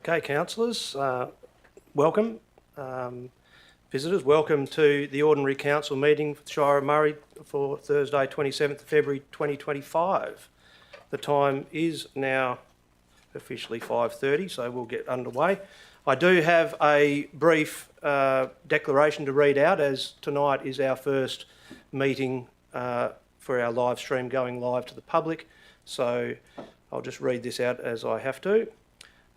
Okay, councillors, welcome. Visitors, welcome to the Ordinary Council meeting for the Shire of Murray for Thursday 27th of February 2025. The time is now officially 5:30, so we'll get underway. I do have a brief declaration to read out, as tonight is our first meeting for our live stream going live to the public, so I'll just read this out as I have to.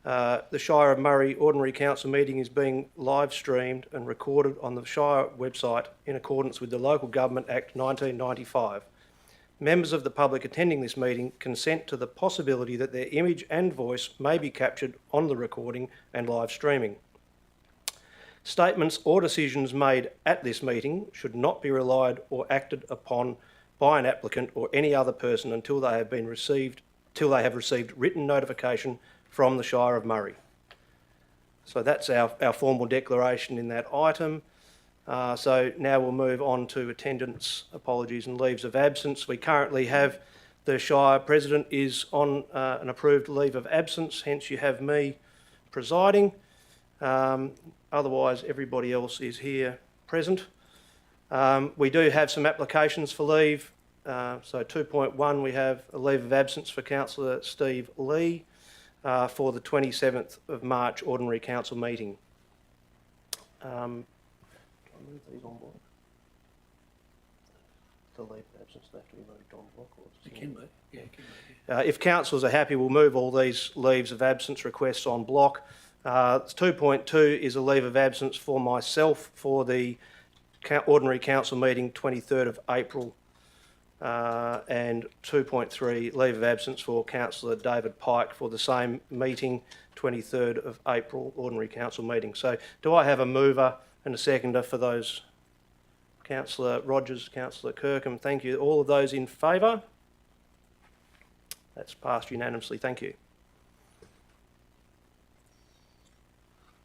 The Shire of Murray Ordinary Council meeting is being live streamed and recorded on the Shire website in accordance with the Local Government Act 1995. Members of the public attending this meeting consent to the possibility that their image and voice may be captured on the recording and live streaming. Statements or decisions made at this meeting should not be relied or acted upon by an applicant or any other person until they have received written notification from the Shire of Murray. So that's our formal declaration in that item. So now we'll move on to attendance, apologies and leaves of absence. We currently have the Shire President is on an approved leave of absence, hence you have me presiding. Otherwise everybody else is here present. We do have some applications for leave. So 2.1, we have a leave of absence for Councillor Steve Lee for the 27th of March Ordinary Council meeting. Can I move these on block? The leave of absence, they have to be moved on block? Or it can move, yeah, it can move. Yeah. If councillors are happy, we'll move all these leaves of absence requests on block. 2.2 is a leave of absence for myself for the Ordinary Council meeting 23rd of April. And 2.3, leave of absence for Councillor David Pike for the same meeting, 23rd of April, Ordinary Council meeting. So do I have a mover and a seconder for those? Councillor Rogers, Councillor Kirkham, thank you. All of those in favour? That's passed unanimously, thank you.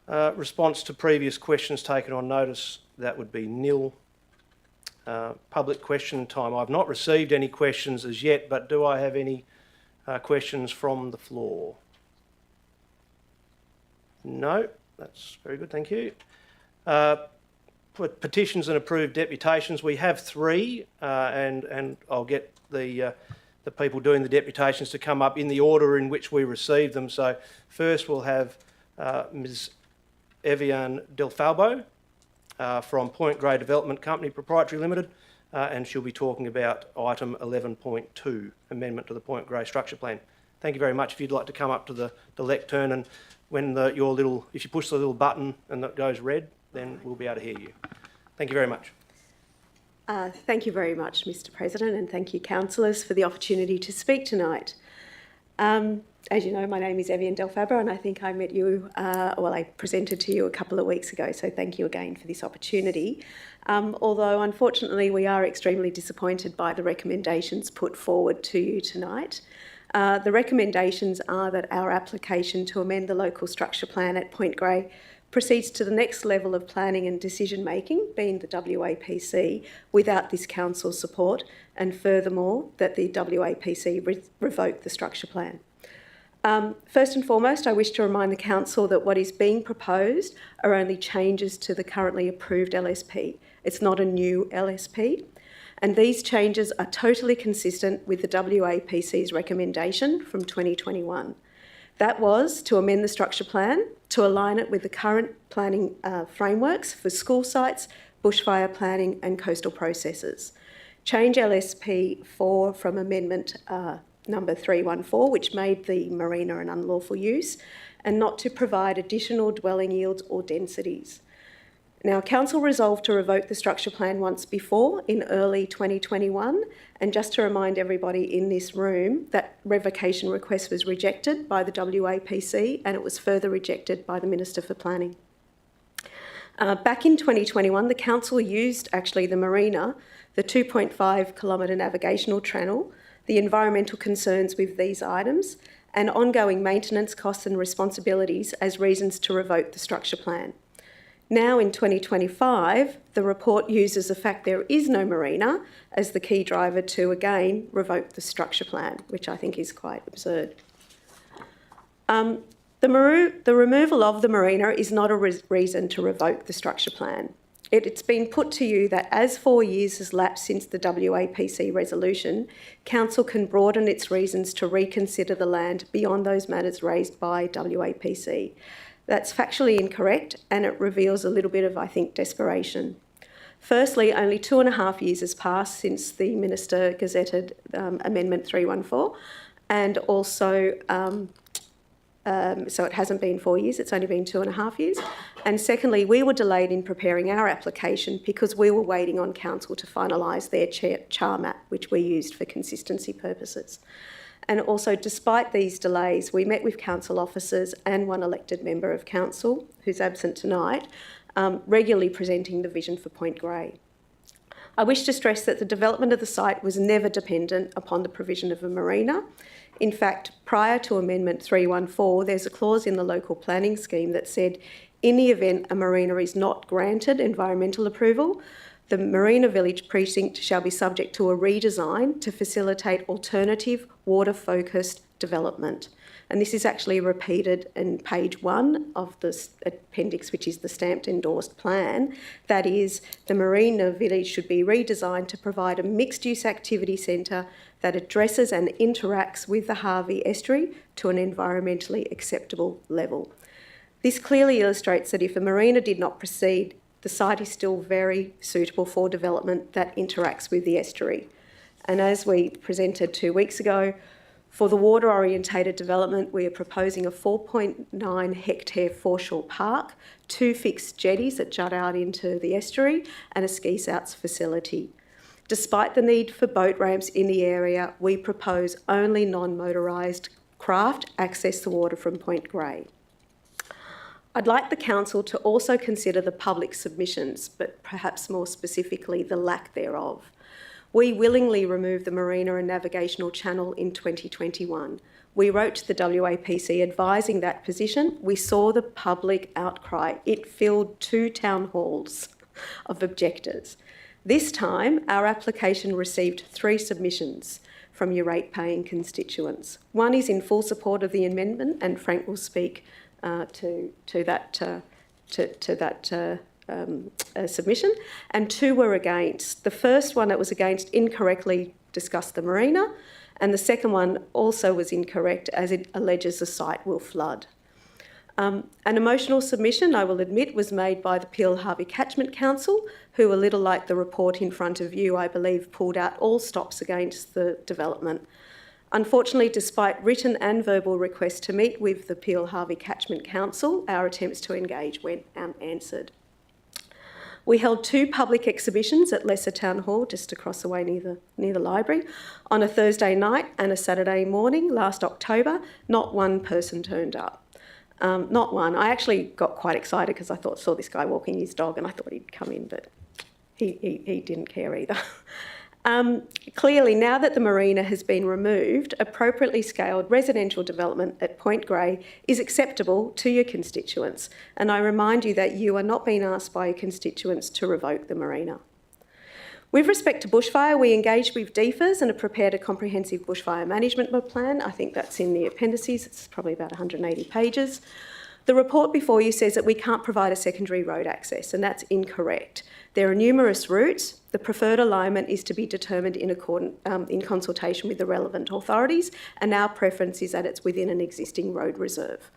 Response to previous questions taken on notice, that would be nil. Public question time. I've not received any questions as yet, but do I have any questions from the floor? No, that's very good, thank you. Petitions and approved deputations, we have 3, and I'll get the people doing the deputations to come up in the order in which we received them. So first we'll have Ms Evian Delfalbo from Point Grey Development Company Proprietary Limited, and she'll be talking about item 11.2, amendment to the Point Grey Structure Plan. Thank you very much. If you'd like to come up to the lectern, and when if you push the little button and it goes red, then we'll be able to hear you. Thank you very much. Thank you very much, Mr President, and thank you, councillors, for the opportunity to speak tonight. As you know, my name is Evian Delfabro, and I think I met you, I presented to you a couple of weeks ago, so thank you again for this opportunity. Although, unfortunately, we are extremely disappointed by the recommendations put forward to you tonight. The recommendations are that our application to amend the local structure plan at Point Grey proceeds to the next level of planning and decision making, being the WAPC, without this council's support, and furthermore, that the WAPC revoke the structure plan. First and foremost, I wish to remind the council that what is being proposed are only changes to the currently approved LSP. It's not a new LSP, and these changes are totally consistent with the WAPC's recommendation from 2021. That was to amend the structure plan to align it with the current planning frameworks for school sites, bushfire planning and coastal processes. Change LSP 4 from amendment number 314, which made the marina an unlawful use, and not to provide additional dwelling yields or densities. Now, council resolved to revoke the structure plan once before in early 2021, and just to remind everybody in this room, that revocation request was rejected by the WAPC, and it was further rejected by the Minister for Planning. Back in 2021, the council used actually the marina, the 2.5 kilometre navigational channel, the environmental concerns with these items, and ongoing maintenance costs and responsibilities as reasons to revoke the structure plan. Now in 2025, the report uses the fact there is no marina as the key driver to again revoke the structure plan, which I think is quite absurd. The removal of the marina is not a reason to revoke the structure plan. It's been put to you that as 4 years has lapsed since the WAPC resolution, Council can broaden its reasons to reconsider the land beyond those matters raised by WAPC. That's factually incorrect, and it reveals a little bit of, I think, desperation. Firstly, only 2.5 years has passed since the Minister gazetted Amendment 314, and also so it hasn't been 4 years, it's only been 2.5 years. And secondly, we were delayed in preparing our application because we were waiting on Council to finalise their char map, which we used for consistency purposes. And also, despite these delays, we met with Council officers and one elected member of Council, who's absent tonight, regularly presenting the vision for Point Grey. I wish to stress that the development of the site was never dependent upon the provision of a marina. In fact, prior to Amendment 314, there's a clause in the local planning scheme that said, in the event a marina is not granted environmental approval, the Marina Village precinct shall be subject to a redesign to facilitate alternative water-focused development. And this is actually repeated in page 1 of the appendix, which is the stamped endorsed plan. That is, the Marina Village should be redesigned to provide a mixed-use activity centre that addresses and interacts with the Harvey estuary to an environmentally acceptable level. This clearly illustrates that if a marina did not proceed, the site is still very suitable for development that interacts with the estuary. And as we presented 2 weeks ago, for the water-orientated development, we are proposing a 4.9 hectare foreshore park, 2 fixed jetties that jut out into the estuary, and a ski souts facility. Despite the need for boat ramps in the area, we propose only non-motorised craft access the water from Point Grey. I'd like the Council to also consider the public submissions, but perhaps more specifically the lack thereof. We willingly removed the marina and navigational channel in 2021. We wrote to the WAPC advising that position. We saw the public outcry. It filled 2 town halls of objectors. This time, our application received 3 submissions from your rate-paying constituents. One is in full support of the amendment, and Frank will speak to that submission, and 2 were against. The first one that was against incorrectly discussed the marina, and the second one also was incorrect as it alleges the site will flood. An emotional submission, I will admit, was made by the Peel Harvey Catchment Council, who, a little like the report in front of you, I believe, pulled out all stops against the development. Unfortunately, despite written and verbal requests to meet with the Peel Harvey Catchment Council, our attempts to engage went unanswered. We held 2 public exhibitions at Lesser Town Hall, just across the way near the library, on a Thursday night and a Saturday morning last October. Not one person turned up. Not one. I actually got quite excited because I saw this guy walking his dog and I thought he'd come in, but he didn't care either. Clearly, now that the marina has been removed, appropriately scaled residential development at Point Grey is acceptable to your constituents. And I remind you that you are not being asked by your constituents to revoke the marina. With respect to bushfire, we engaged with DEFAs and have prepared a comprehensive bushfire management plan. I think that's in the appendices. It's probably about 180 pages. The report before you says that we can't provide a secondary road access, and that's incorrect. There are numerous routes. The preferred alignment is to be determined in consultation with the relevant authorities, and our preference is that it's within an existing road reserve.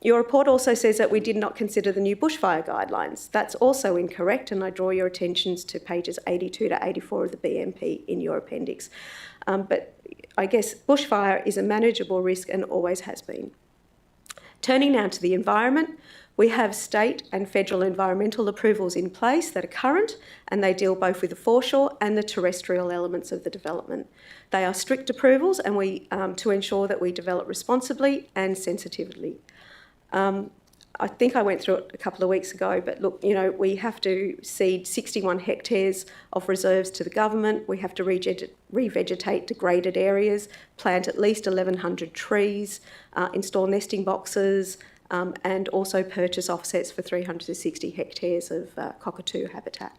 Your report also says that we did not consider the new bushfire guidelines. That's also incorrect, and I draw your attentions to pages 82 to 84 of the BMP in your appendix. But I guess bushfire is a manageable risk and always has been. Turning now to the environment, we have state and federal environmental approvals in place that are current, and they deal both with the foreshore and the terrestrial elements of the development. They are strict approvals and to ensure that we develop responsibly and sensitively. I think I went through it a couple of weeks ago, but look, we have to cede 61 hectares of reserves to the government. We have to revegetate degraded areas, plant at least 1,100 trees, install nesting boxes, and also purchase offsets for 360 hectares of cockatoo habitat.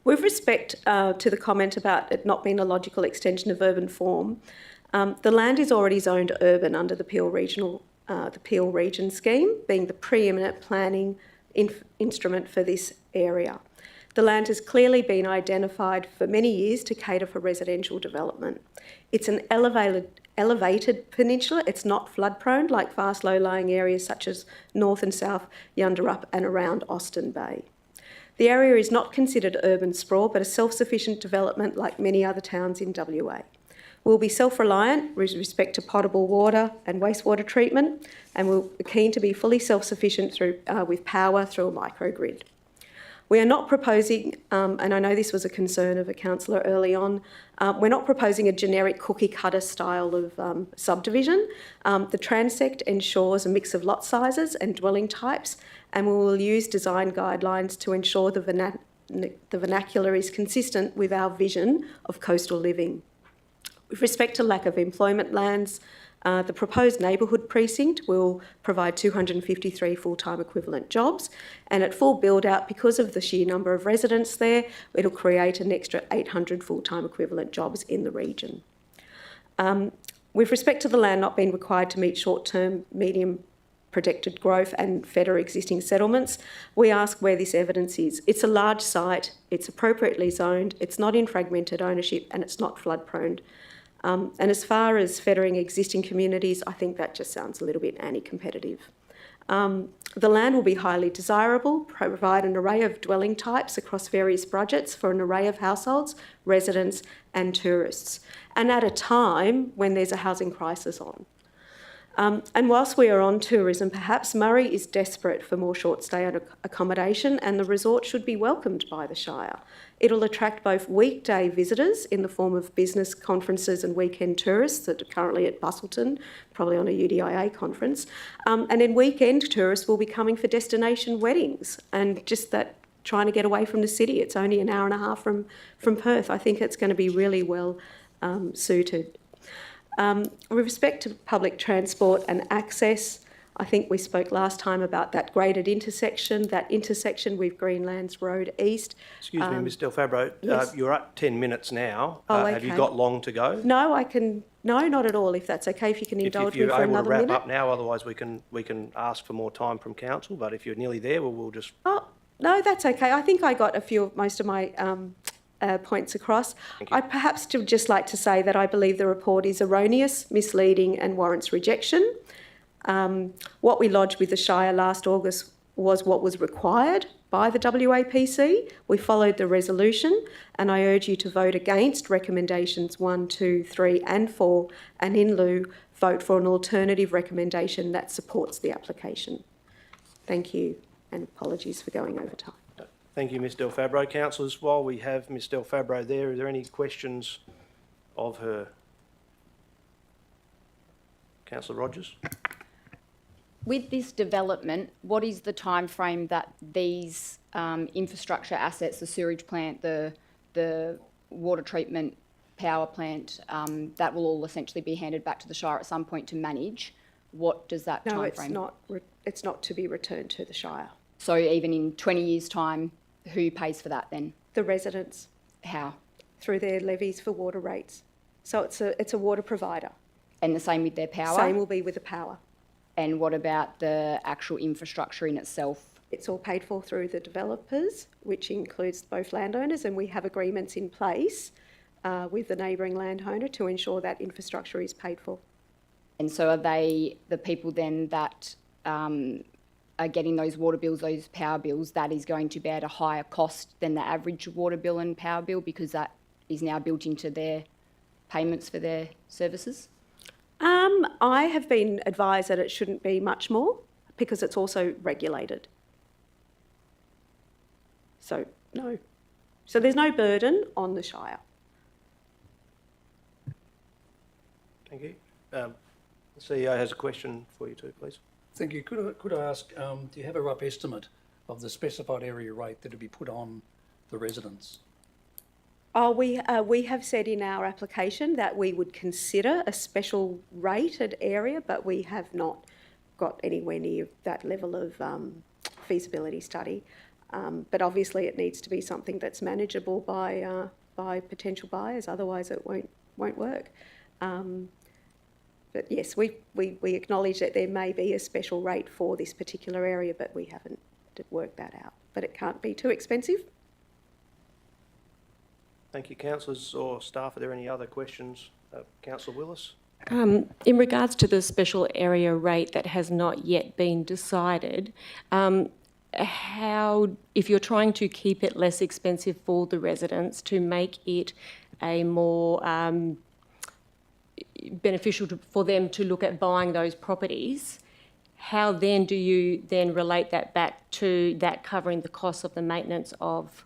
With respect to the comment about it not being a logical extension of urban form, The land is already zoned urban under the Peel Region scheme, being the preeminent planning instrument for this area. The land has clearly been identified for many years to cater for residential development. It's an elevated peninsula. It's not flood prone like fast low-lying areas such as North and South Yundarup and around Austin Bay. The area is not considered urban sprawl, but a self-sufficient development like many other towns in WA. We'll be self-reliant with respect to potable water and wastewater treatment, and we're keen to be fully self-sufficient with power through a microgrid. We are not proposing, and I know this was a concern of a councillor early on, we're not proposing a generic cookie-cutter style of subdivision. The transect ensures a mix of lot sizes and dwelling types, and we will use design guidelines to ensure the vernacular is consistent with our vision of coastal living. With respect to lack of employment lands, the proposed neighbourhood precinct will provide 253 full-time equivalent jobs, and at full build-out, because of the sheer number of residents there, it'll create an extra 800 full-time equivalent jobs in the region. With respect to the land not being required to meet short-term, medium projected growth and fetter existing settlements, we ask where this evidence is. It's a large site, it's appropriately zoned, it's not in fragmented ownership, and it's not flood-prone. And as far as fettering existing communities, I think that just sounds a little bit anti-competitive. The land will be highly desirable, provide an array of dwelling types across various budgets for an array of households, residents and tourists, and at a time when there's a housing crisis on. And whilst we are on tourism, perhaps Murray is desperate for more short stay accommodation, and the resort should be welcomed by the Shire. It'll attract both weekday visitors in the form of business conferences and weekend tourists that are currently at Bustleton, probably on a UDIA conference, and then weekend tourists will be coming for destination weddings and just that trying to get away from the city. It's only an hour and a half from Perth. I think it's going to be really well suited. With respect to public transport and access, I think we spoke last time about that graded intersection, with Greenlands Road East. Excuse me, Ms Del Fabro, yes. you're at 10 minutes now. Oh, okay. Have you got long to go? No, no, not at all, if that's okay, if you can indulge me for another minute. If you're able to wrap up now, otherwise we can ask for more time from council, but if you're nearly there, we'll just... Oh, no, that's okay. I think I got most of my points across. I'd perhaps just like to say that I believe the report is erroneous, misleading and warrants rejection. What we lodged with the Shire last August was what was required by the WAPC. We followed the resolution, and I urge you to vote against recommendations 1, 2, 3 and 4, and in lieu vote for an alternative recommendation that supports the application. Thank you, and apologies for going over time. Thank you, Ms Del Fabro. Councillors, while we have Ms Del Fabro there, are there any questions of her? Councillor Rogers. With this development, what is the time frame that these infrastructure assets, the sewerage plant, the water treatment power plant, that will all essentially be handed back to the Shire at some point to manage? What does that time frame? No, it's not to be returned to the Shire. So even in 20 years' time, who pays for that then? The residents. How? Through their levies for water rates. So it's a water provider. And the same with their power? Same will be with the power. And what about the actual infrastructure in itself? It's all paid for through the developers, which includes both landowners, and we have agreements in place with the neighbouring landowner to ensure that infrastructure is paid for. And so are they the people then that are getting those water bills, those power bills, that is going to be at a higher cost than the average water bill and power bill because that is now built into their payments for their services? I have been advised that it shouldn't be much more because it's also regulated. So, no. So there's no burden on the Shire. Thank you. The CEO has a question for you too, please. Thank you. Could I ask, do you have a rough estimate of the specified area rate that would be put on the residents? Oh, we have said in our application that we would consider a special rated area, but we have not got anywhere near that level of feasibility study. But obviously, it needs to be something that's manageable by potential buyers. Otherwise, it won't work. But yes, we acknowledge that there may be a special rate for this particular area, but we haven't worked that out. But it can't be too expensive. Thank you, councillors or staff. Are there any other questions? Councillor Willis? In regards to the special area rate that has not yet been decided, how, if you're trying to keep it less expensive for the residents, to make it a more beneficial for them to look at buying those properties, how then do you then relate that back to that covering the cost of the maintenance of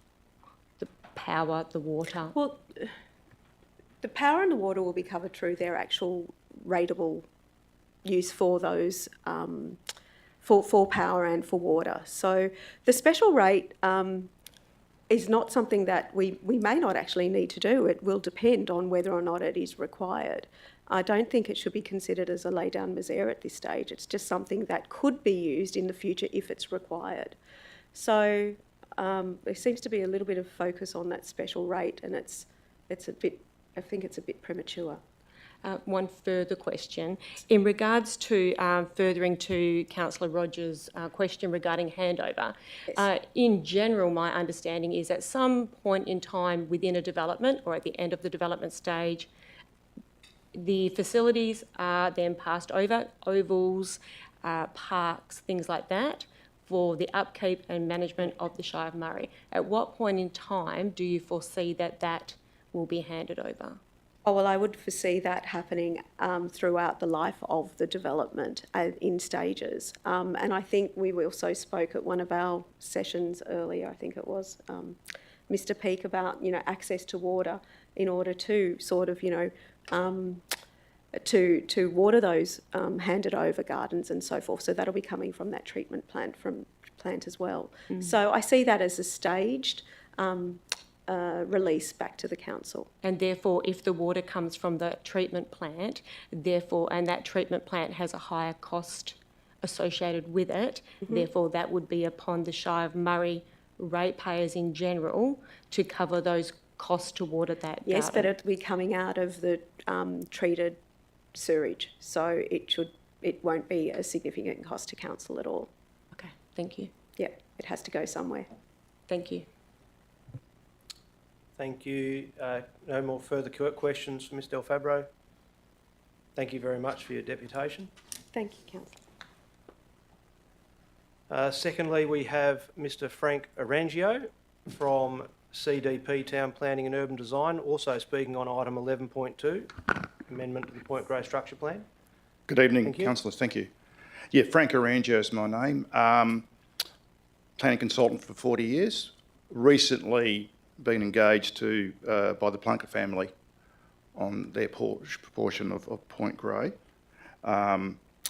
the power, the water? Well, the power and the water will be covered through their actual rateable use for those, for power and for water. So the special rate is not something that we may not actually need to do. It will depend on whether or not it is required. I don't think it should be considered as a lay down misère at this stage. It's just something that could be used in the future if it's required. So there seems to be a little bit of focus on that special rate, and it's a bit, I think it's a bit premature. One further question. In regards to furthering to Councillor Rogers' question regarding handover, Yes. In general, my understanding is at some point in time within a development or at the end of the development stage, the facilities are then passed over, ovals, parks, things like that, for the upkeep and management of the Shire of Murray. At what point in time do you foresee that that will be handed over? Oh, well, I would foresee that happening throughout the life of the development in stages. And I think we also spoke at one of our sessions earlier, I think it was, Mr. Peake, about, access to water in order to sort of, to water those handed over gardens and so forth. So that'll be coming from that treatment plant as well. So I see that as a staged release back to the council. And therefore, if the water comes from the treatment plant, therefore, and that treatment plant has a higher cost associated with it, therefore that would be upon the Shire of Murray ratepayers in general to cover those costs to water that Yes, garden. but it'll be coming out of the treated sewerage, so it won't be a significant cost to council at all. Okay, thank you. Yeah, it has to go somewhere. Thank you. Thank you. No more further questions for Ms Del Fabro. Thank you very much for your deputation. Thank you, councillor. Secondly, we have Mr Frank Arangio from CDP Town Planning and Urban Design, also speaking on item 11.2, amendment to the Point Grey Structure Plan. Good evening, Thank you. councillors. Thank you. Yeah, Frank Arangio is my name. Planning consultant for 40 years. Recently been engaged by the Plunkett family on their proportion of Point Grey.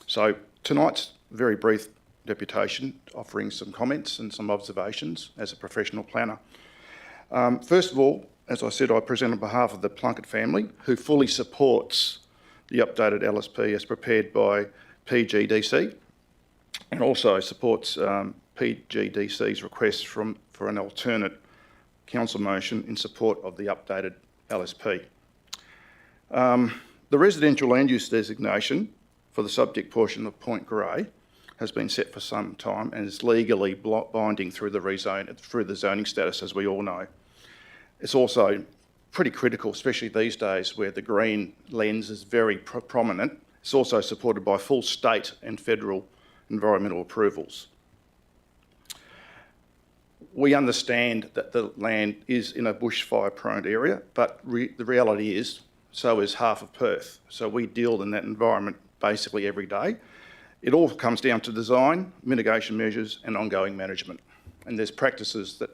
So tonight's very brief deputation, offering some comments and some observations as a professional planner. First of all, as I said, I present on behalf of the Plunkett family, who fully supports the updated LSP as prepared by PGDC, and also supports PGDC's request for an alternate council motion in support of the updated LSP. The residential land use designation for the subject portion of Point Grey has been set for some time and is legally binding through the zoning status, as we all know. It's also pretty critical, especially these days where the green lens is very prominent. It's also supported by full state and federal environmental approvals. We understand that the land is in a bushfire-prone area, but the reality is, so is half of Perth. So we deal in that environment basically every day. It all comes down to design, mitigation measures, and ongoing management. And there's practices that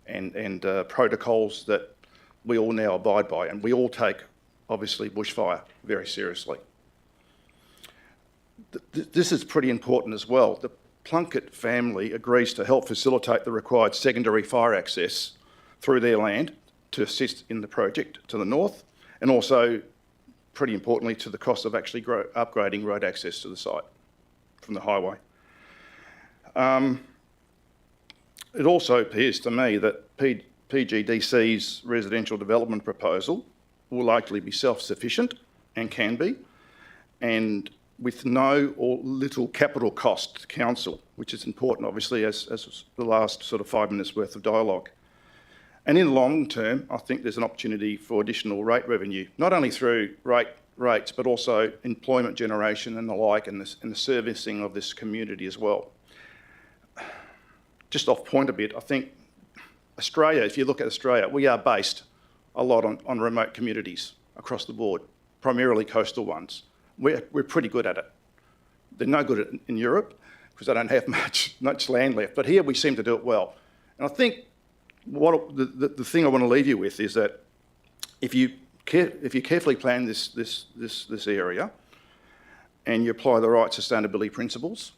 and protocols that we all now abide by, and we all take, obviously, bushfire very seriously. This is pretty important as well. The Plunkett family agrees to help facilitate the required secondary fire access through their land to assist in the project to the north, and also, pretty importantly, to the cost of actually upgrading road access to the site from the highway. It also appears to me that PGDC's residential development proposal will likely be self-sufficient and can be, and with no or little capital cost to council, which is important, obviously, as the last sort of 5 minutes worth of dialogue. And in the long term, I think there's an opportunity for additional rate revenue, not only through rates, but also employment generation and the like, and the servicing of this community as well. Just off point a bit, I think Australia, if you look at Australia, we are based a lot on remote communities across the board, primarily coastal ones. We're pretty good at it. They're no good in Europe because they don't have much land left. But here we seem to do it well. And I think the thing I want to leave you with is that if you carefully plan this area and you apply the right sustainability principles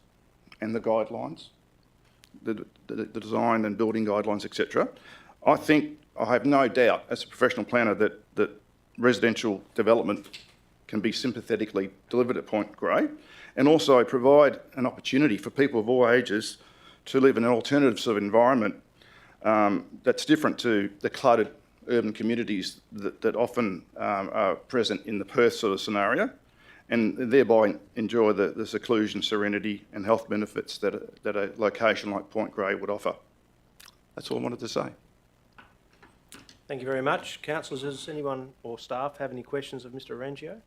and the guidelines, the design and building guidelines, etc., I have no doubt as a professional planner that residential development can be sympathetically delivered at Point Grey, and also provide an opportunity for people of all ages to live in an alternative sort of environment that's different to the cluttered urban communities that often are present in the Perth sort of scenario, and thereby enjoy the seclusion, serenity and health benefits that a location like Point Grey would offer. That's all I wanted to say. Thank you very much. Councillors, does anyone or staff have any questions of Mr Arangio?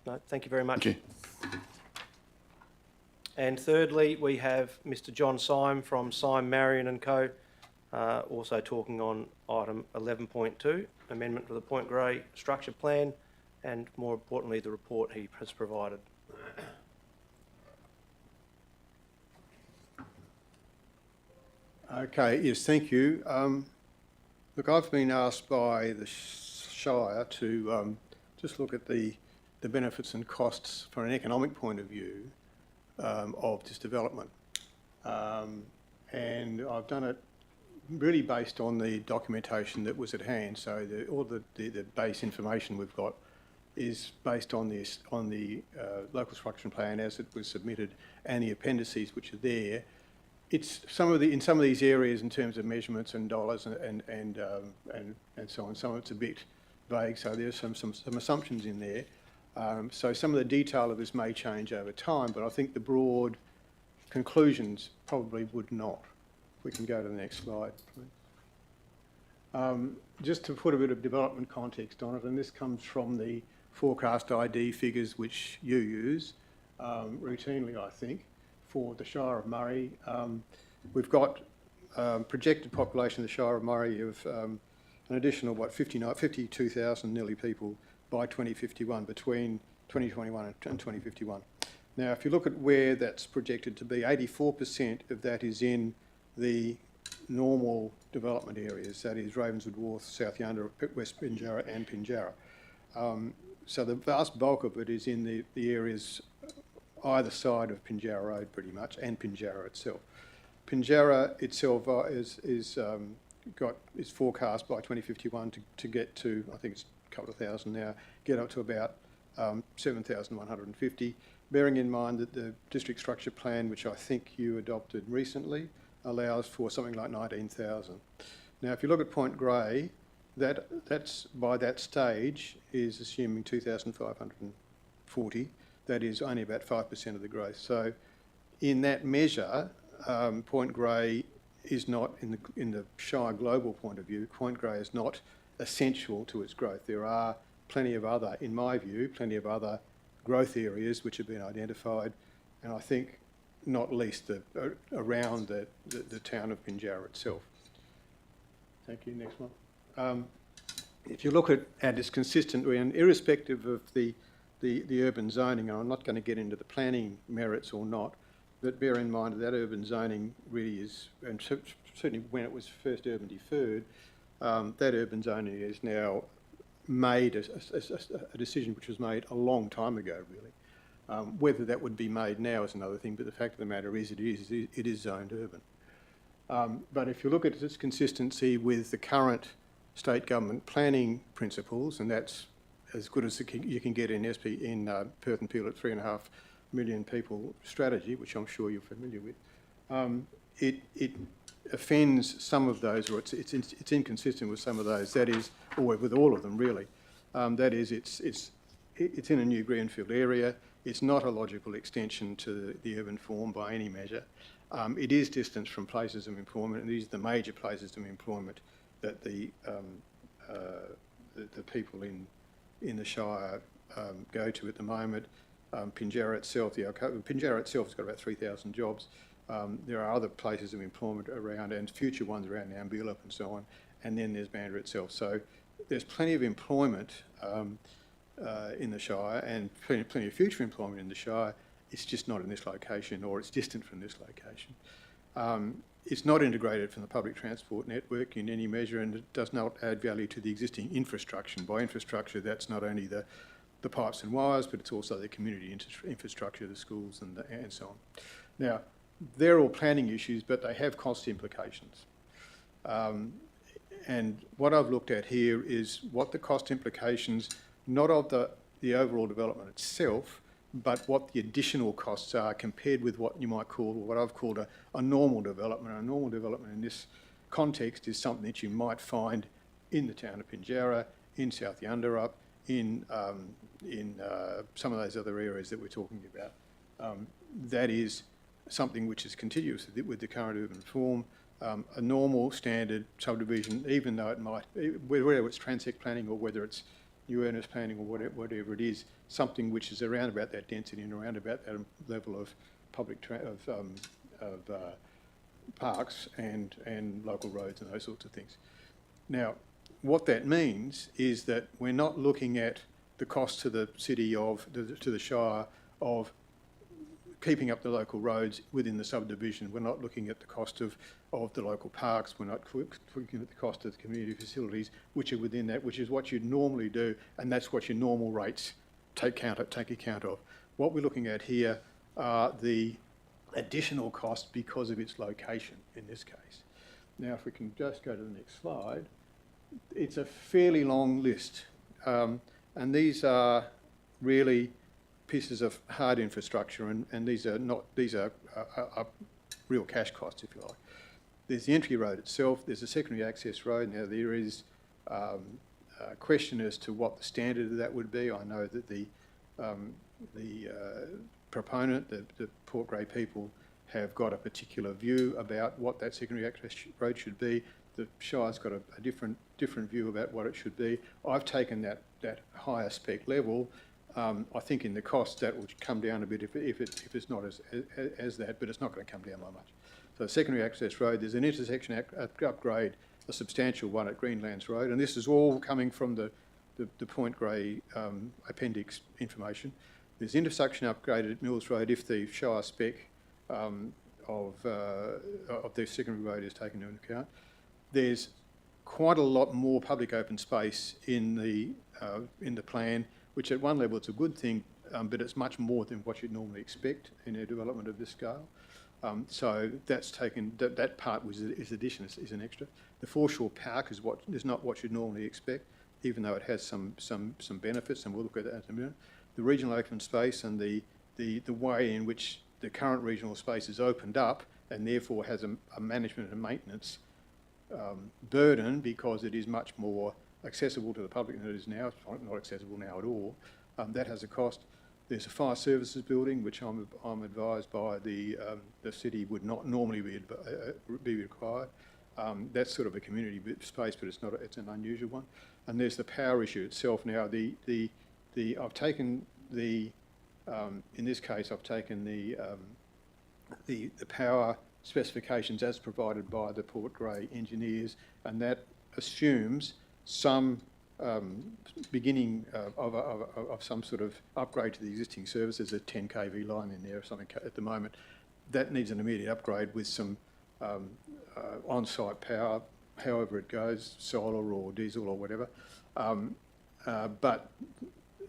No, thank you very much. Thank you. And thirdly, we have Mr John Syme from Syme, Marion and Co, also talking on item 11.2, amendment to the Point Grey structure plan, and more importantly, the report he has provided. Okay, yes, thank you. Look, I've been asked by the Shire to just look at the benefits and costs from an economic point of view of this development. And I've done it really based on the documentation that was at hand. So all the base information we've got is based on the local structure plan as it was submitted, and the appendices which are there. It's in some of these areas in terms of measurements and dollars and so on. Some of it's a bit vague, so there's some assumptions in there. So some of the detail of this may change over time, but I think the broad conclusions probably would not. We can go to the next slide, please. Just to put a bit of development context on it, and this comes from the forecast ID figures which you use routinely, I think, for the Shire of Murray. We've got projected population of the Shire of Murray of an additional, 52,000 nearly people by 2051, between 2021 and 2051. Now, if you look at where that's projected to be, 84% of that is in the normal development areas, that is Ravenswood Wharf, South Yonder, West Pinjarra and Pinjarra. So the vast bulk of it is in the areas either side of Pinjarra Road pretty much, and Pinjarra itself. Pinjarra itself is forecast by 2051 to get to, I think it's a couple of thousand now, get up to about 7,150, bearing in mind that the district structure plan, which I think you adopted recently, allows for something like 19,000. Now, if you look at Point Grey, that's by that stage is assuming 2,540. That is only about 5% of the growth. So, in that measure, Point Grey is not, in the Shire global point of view, Point Grey is not essential to its growth. There are plenty of other, in my view, growth areas which have been identified, and I think not least around the town of Pinjarra itself. Thank you. Next one. If you look at it's consistent, and irrespective of the urban zoning, and I'm not going to get into the planning merits or not, but bear in mind that urban zoning really is, and certainly when it was first urban deferred, that urban zoning is now made a decision which was made a long time ago, really. Whether that would be made now is another thing, but the fact of the matter is it is zoned urban. But if you look at its consistency with the current state government planning principles, and that's as good as you can get in Perth and Peel at 3.5 million people strategy, which I'm sure you're familiar with, it offends some of those, or it's inconsistent with some of those. That is, or with all of them really. That is, it's in a new greenfield area. It's not a logical extension to the urban form by any measure. It is distance from places of employment, and these are the major places of employment that the people in the Shire go to at the moment. Pinjarra itself, Pinjarra itself has got about 3,000 jobs. There are other places of employment around, and future ones around Nambulla and so on, and then there's Bandra itself. So there's plenty of employment in the Shire, and plenty of future employment in the Shire. It's just not in this location, or it's distant from this location. It's not integrated from the public transport network in any measure, and it does not add value to the existing infrastructure. And by infrastructure, that's not only the pipes and wires, but it's also the community infrastructure, the schools and so on. Now, they're all planning issues, but they have cost implications. And what I've looked at here is what the cost implications, not of the overall development itself, but what the additional costs are compared with what you might call, what I've called a normal development. A normal development in this context is something that you might find in the town of Pinjarra, in South Yunderup, in some of those other areas that we're talking about. That is something which is contiguous with the current urban form. A normal standard subdivision, even though it might, whether it's transect planning or whether it's new earnest planning or whatever it is, something which is around about that density and around about that level of public parks and local roads and those sorts of things. Now, what that means is that we're not looking at the cost to the city to the Shire of keeping up the local roads within the subdivision. We're not looking at the cost of the local parks. We're not looking at the cost of the community facilities, which are within that, which is what you'd normally do, and that's what your normal rates take account of. What we're looking at here are the additional costs because of its location in this case. Now, if we can just go to the next slide, it's a fairly long list, and these are really pieces of hard infrastructure, and these are real cash costs, if you like. There's the entry road itself. There's a secondary access road. Now, there is a question as to what the standard of that would be. I know that the proponent, the Port Grey people, have got a particular view about what that secondary access road should be. The Shire's got a different view about what it should be. I've taken that higher spec level. I think in the cost that will come down a bit if it's not as that, but it's not going to come down by much. So secondary access road, there's an intersection upgrade, a substantial one at Greenlands Road, and this is all coming from the Point Grey appendix information. There's intersection upgrade at Mills Road if the Shire spec of the secondary road is taken into account. There's quite a lot more public open space in the plan, which at one level it's a good thing, but it's much more than what you'd normally expect in a development of this scale. So that's taken, that part is addition, is an extra. The Foreshore Park is not what you'd normally expect, even though it has some benefits, and we'll look at that in a minute. The regional open space and the way in which the current regional space is opened up and therefore has a management and maintenance burden because it is much more accessible to the public than it is now. It's not accessible now at all. That has a cost. There's a fire services building, which I'm advised by the city would not normally be required. That's sort of a community space, but it's an unusual one. And there's the power issue itself. Now, I've taken in this case, I've taken the power specifications as provided by the Port Grey engineers, and that assumes some beginning of some sort of upgrade to the existing service. There's a 10 kV line in there or something at the moment. That needs an immediate upgrade with some on-site power, however it goes, solar or diesel or whatever. But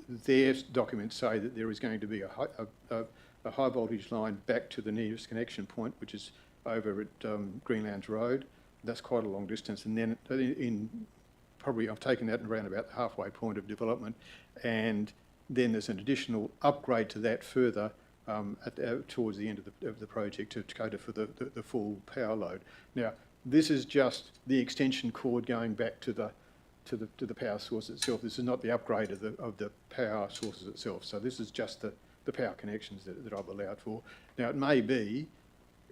their documents say that there is going to be a high voltage line back to the nearest connection point, which is over at Greenlands Road. That's quite a long distance. And then probably I've taken that around about the halfway point of development, and then there's an additional upgrade to that further towards the end of the project to cater for the full power load. Now, this is just the extension cord going back to to the power source itself. This is not the upgrade of the power sources itself. So this is just the power connections that I've allowed for. Now, it may be,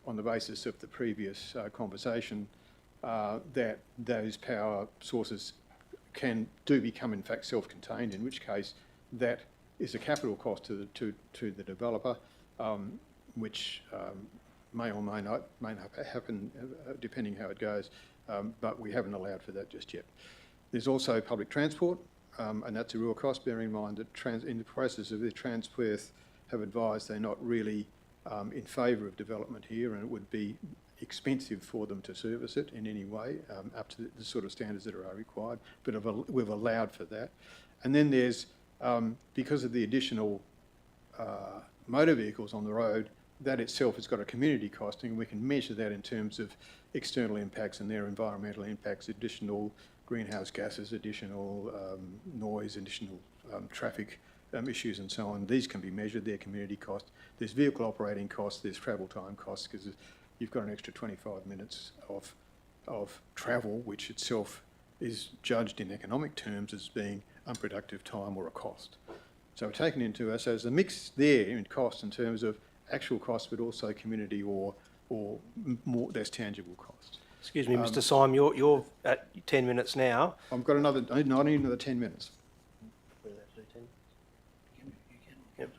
on the basis of the previous conversation, that those power sources do become in fact self-contained, in which case that is a capital cost to the developer, which may or may not happen depending how it goes, but we haven't allowed for that just yet. There's also public transport, and that's a real cost. Bearing in mind that in the process of the Transperth have advised they're not really in favour of development here, and it would be expensive for them to service it in any way, up to the sort of standards that are required, but we've allowed for that. And then there's, because of the additional motor vehicles on the road, that itself has got a community costing, and we can measure that in terms of external impacts and their environmental impacts, additional greenhouse gases, additional noise, additional traffic issues and so on. These can be measured, their community cost. There's vehicle operating costs, there's travel time costs, because you've got an extra 25 minutes of travel, which itself is judged in economic terms as being unproductive time or a cost. So taken into us, so there's a mix there in cost in terms of actual costs, but also community or more less tangible costs. Excuse me, Mr. Syme, you're at 10 minutes now. I've got another, I need another 10 minutes. Yep.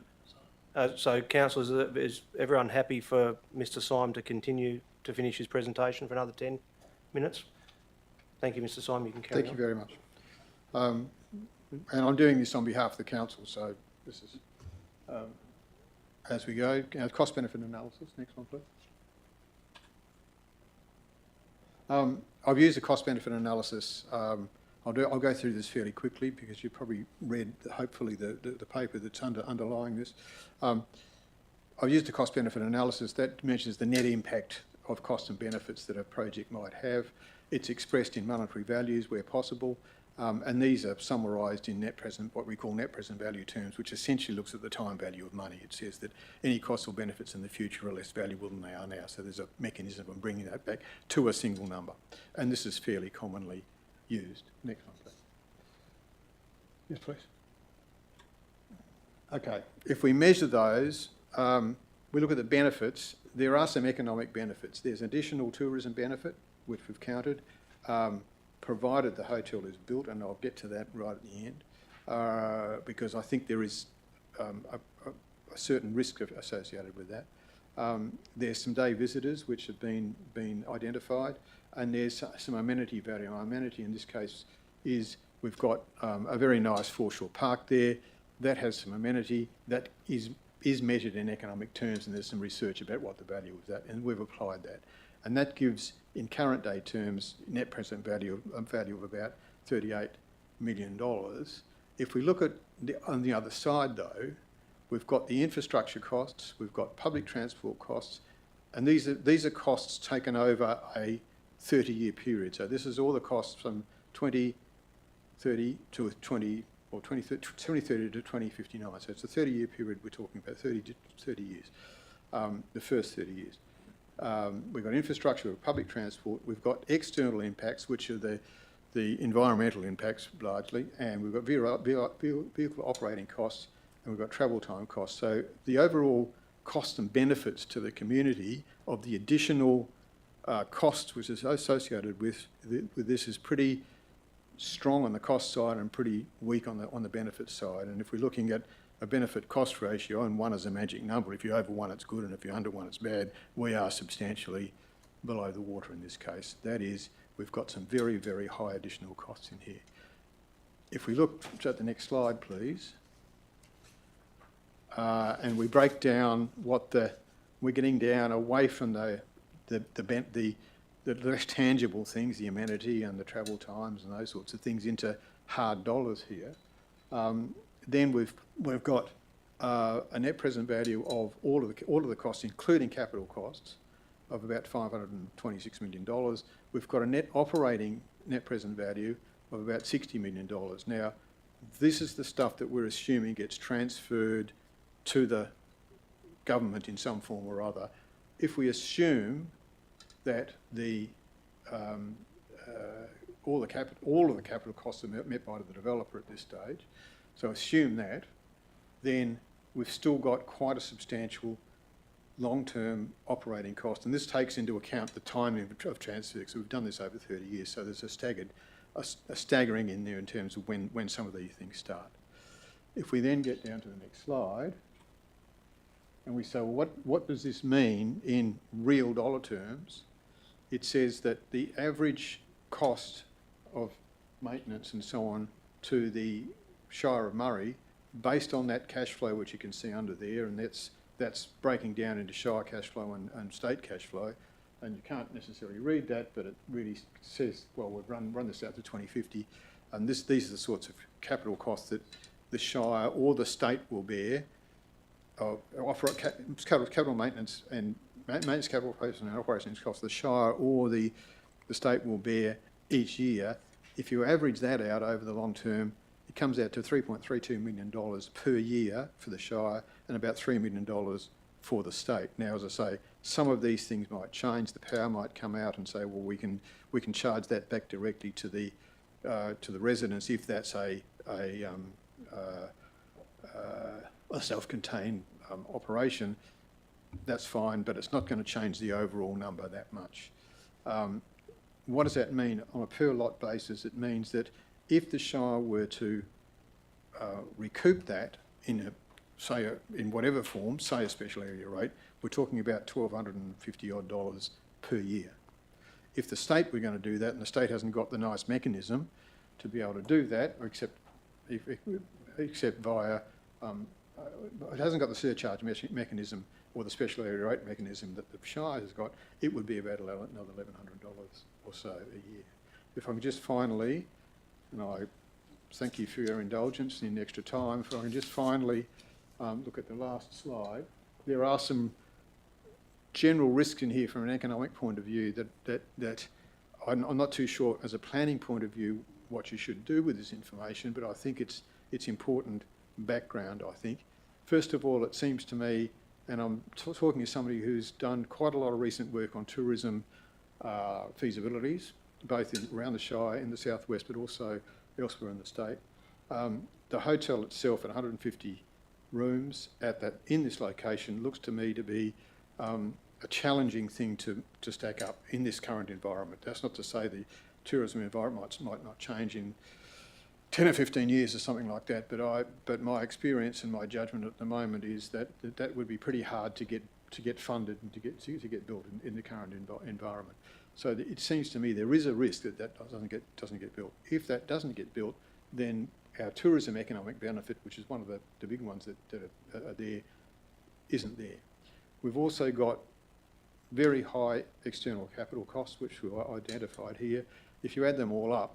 So, councillors, is everyone happy for Mr. Syme to continue to finish his presentation for another 10 minutes? Thank you, Mr. Syme. You can carry on. Thank you very much. And I'm doing this on behalf of the council, so this is as we go. Cost benefit analysis. Next one, please. I've used the cost benefit analysis. I'll go through this fairly quickly because you probably read, hopefully, the paper that's underlying this. I've used the cost benefit analysis that measures the net impact of costs and benefits that a project might have. It's expressed in monetary values where possible, and these are summarised in what we call net present value terms, which essentially looks at the time value of money. It says that any costs or benefits in the future are less valuable than they are now. So there's a mechanism of bringing that back to a single number, and this is fairly commonly used. Next one, please. Yes, please. Okay, if we measure those, we look at the benefits. There are some economic benefits. There's additional tourism benefit, which we've counted, provided the hotel is built, and I'll get to that right at the end, because I think there is a certain risk associated with that. There's some day visitors which have been identified, and there's some amenity value. Amenity in this case is we've got a very nice foreshore park there that has some amenity that is measured in economic terms, and there's some research about what the value of that, and we've applied that. And that gives, in current day terms, net present value of about $38 million. If we look at on the other side though, we've got the infrastructure costs, we've got public transport costs, and these are costs taken over a 30-year period. So this is all the costs from 2030 to 2030 to 2059. So it's a 30-year period we're talking about, 30 years, the first 30 years. We've got infrastructure, we've got public transport, we've got external impacts, which are the environmental impacts largely, and we've got vehicle operating costs, and we've got travel time costs. So the overall costs and benefits to the community of the additional costs which is associated with this is pretty strong on the cost side and pretty weak on the benefit side. And if we're looking at a benefit cost ratio, and 1 is a magic number, if you're over 1 it's good, and if you're under 1 it's bad, we are substantially below the water in this case. That is, we've got some very, very high additional costs in here. If we look at the next slide, please, and we break down we're getting down away from the less tangible things, the amenity and the travel times and those sorts of things, into hard dollars here. Then we've got a net present value of all of the costs, including capital costs, of about $526 million. We've got a net present value of about $60 million. Now, this is the stuff that we're assuming gets transferred to the government in some form or other. If we assume that the all of the capital costs are met by the developer at this stage. So assume that, then we've still got quite a substantial long-term operating cost, and this takes into account the timing of transfer. So we've done this over 30 years, so there's a staggering in there in terms of when some of these things start. If we then get down to the next slide, and we say, well, what does this mean in real dollar terms? It says that the average cost of maintenance and so on to the Shire of Murray, based on that cash flow, which you can see under there, and that's breaking down into Shire cash flow and state cash flow, and you can't necessarily read that, but it really says, well, we've run this out to 2050, and these are the sorts of capital costs that the Shire or the state will bear, capital maintenance and maintenance capital and operations costs the Shire or the state will bear each year. If you average that out over the long term, it comes out to $3.32 million per year for the Shire and about $3 million for the state. Now, as I say, some of these things might change. The power might come out and say, well, we can charge that back directly to the residents if that's a self-contained operation. That's fine, but it's not going to change the overall number that much. What does that mean? On a per lot basis, it means that if the Shire were to recoup that in whatever form, say a special area rate, we're talking about $1,250 odd per year. If the state were going to do that, and the state hasn't got the nice mechanism to be able to do that, or except via, it hasn't got the surcharge mechanism or the special area rate mechanism that the Shire has got, it would be about another $1,100 or so a year. If I can just finally, and I thank you for your indulgence in extra time, if I can just finally look at the last slide, there are some general risks in here from an economic point of view that I'm not too sure as a planning point of view what you should do with this information, but I think it's important background, I think. First of all, it seems to me, and I'm talking to somebody who's done quite a lot of recent work on tourism feasibilities, both around the Shire in the southwest, but also elsewhere in the state. The hotel itself at 150 rooms in this location looks to me to be a challenging thing to stack up in this current environment. That's not to say the tourism environment might not change in 10 or 15 years or something like that, but my experience and my judgment at the moment is that would be pretty hard to get funded and to get built in the current environment. So it seems to me there is a risk that doesn't get built. If that doesn't get built, then our tourism economic benefit, which is one of the big ones that are there, isn't there. We've also got very high external capital costs, which we've identified here. If you add them all up,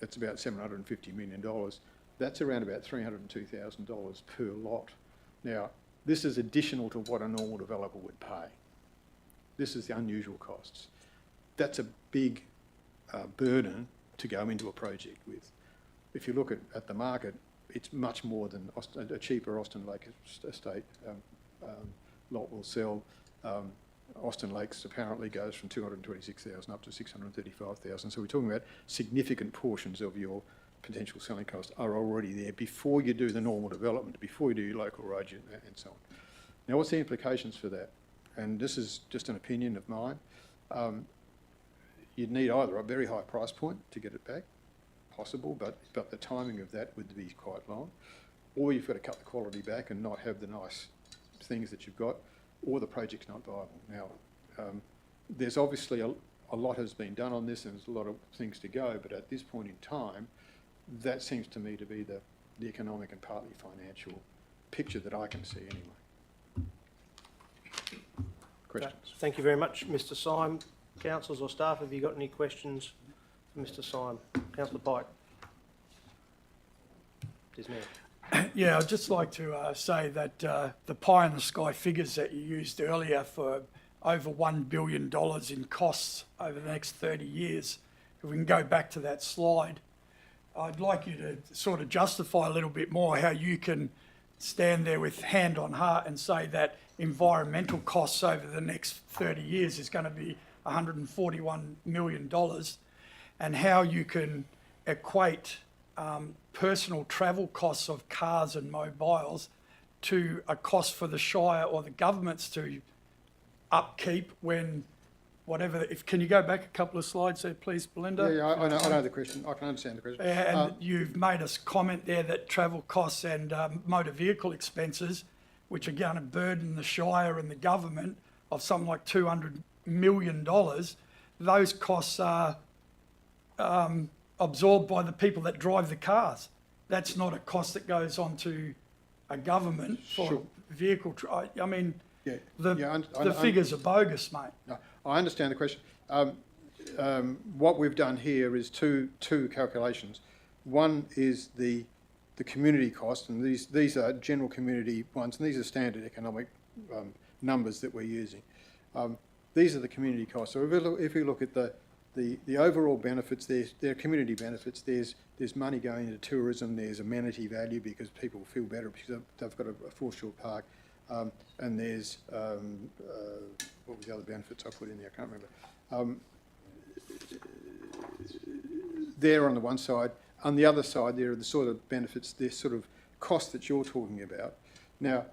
that's about $750 million. That's around about $302,000 per lot. Now, this is additional to what a normal developer would pay. This is the unusual costs. That's a big burden to go into a project with. If you look at the market, it's much more than a cheaper Austin Lake estate lot will sell. Austin Lakes apparently goes from 226,000 up to 635,000. So we're talking about significant portions of your potential selling costs are already there before you do the normal development, before you do your local roads and so on. Now, what's the implications for that? And this is just an opinion of mine. You'd need either a very high price point to get it back, possible, but the timing of that would be quite long, or you've got to cut the quality back and not have the nice things that you've got, or the project's not viable. Now, there's obviously a lot has been done on this and there's a lot of things to go, but at this point in time, that seems to me to be the economic and partly financial picture that I can see anyway. Questions? Thank you very much, Mr. Syme. Councillors or staff, have you got any questions for Mr. Syme? Councillor Pike. Yes, ma'am. Yeah, I'd just like to say that the pie in the sky figures that you used earlier for over $1 billion in costs over the next 30 years, if we can go back to that slide, I'd like you to sort of justify a little bit more how you can stand there with hand on heart and say that environmental costs over the next 30 years is going to be $141 million. and how you can equate personal travel costs of cars and mobiles to a cost for the Shire or the governments to upkeep when whatever, can you go back a couple of slides there, please, Belinda? Yeah, I know the question. I can understand the question. And you've made us comment there that travel costs and motor vehicle expenses, which are going to burden the Shire and the government of something like $200 million, those costs are absorbed by the people that drive the cars. That's not a cost that goes on to a government for Sure. vehicle. I mean, Yeah, the yeah, the figures are bogus, mate. No, I understand the question. What we've done here is two calculations. One is the community cost, and these are general community ones, and these are standard economic numbers that we're using. These are the community costs. So if we look at the overall benefits, there are community benefits. There's money going into tourism. There's amenity value because people feel better because they've got a foreshore park. And there's, what were the other benefits I put in there? I can't remember. There on the one side. On the other side, there are the sort of benefits, the sort of costs that you're talking about. Now,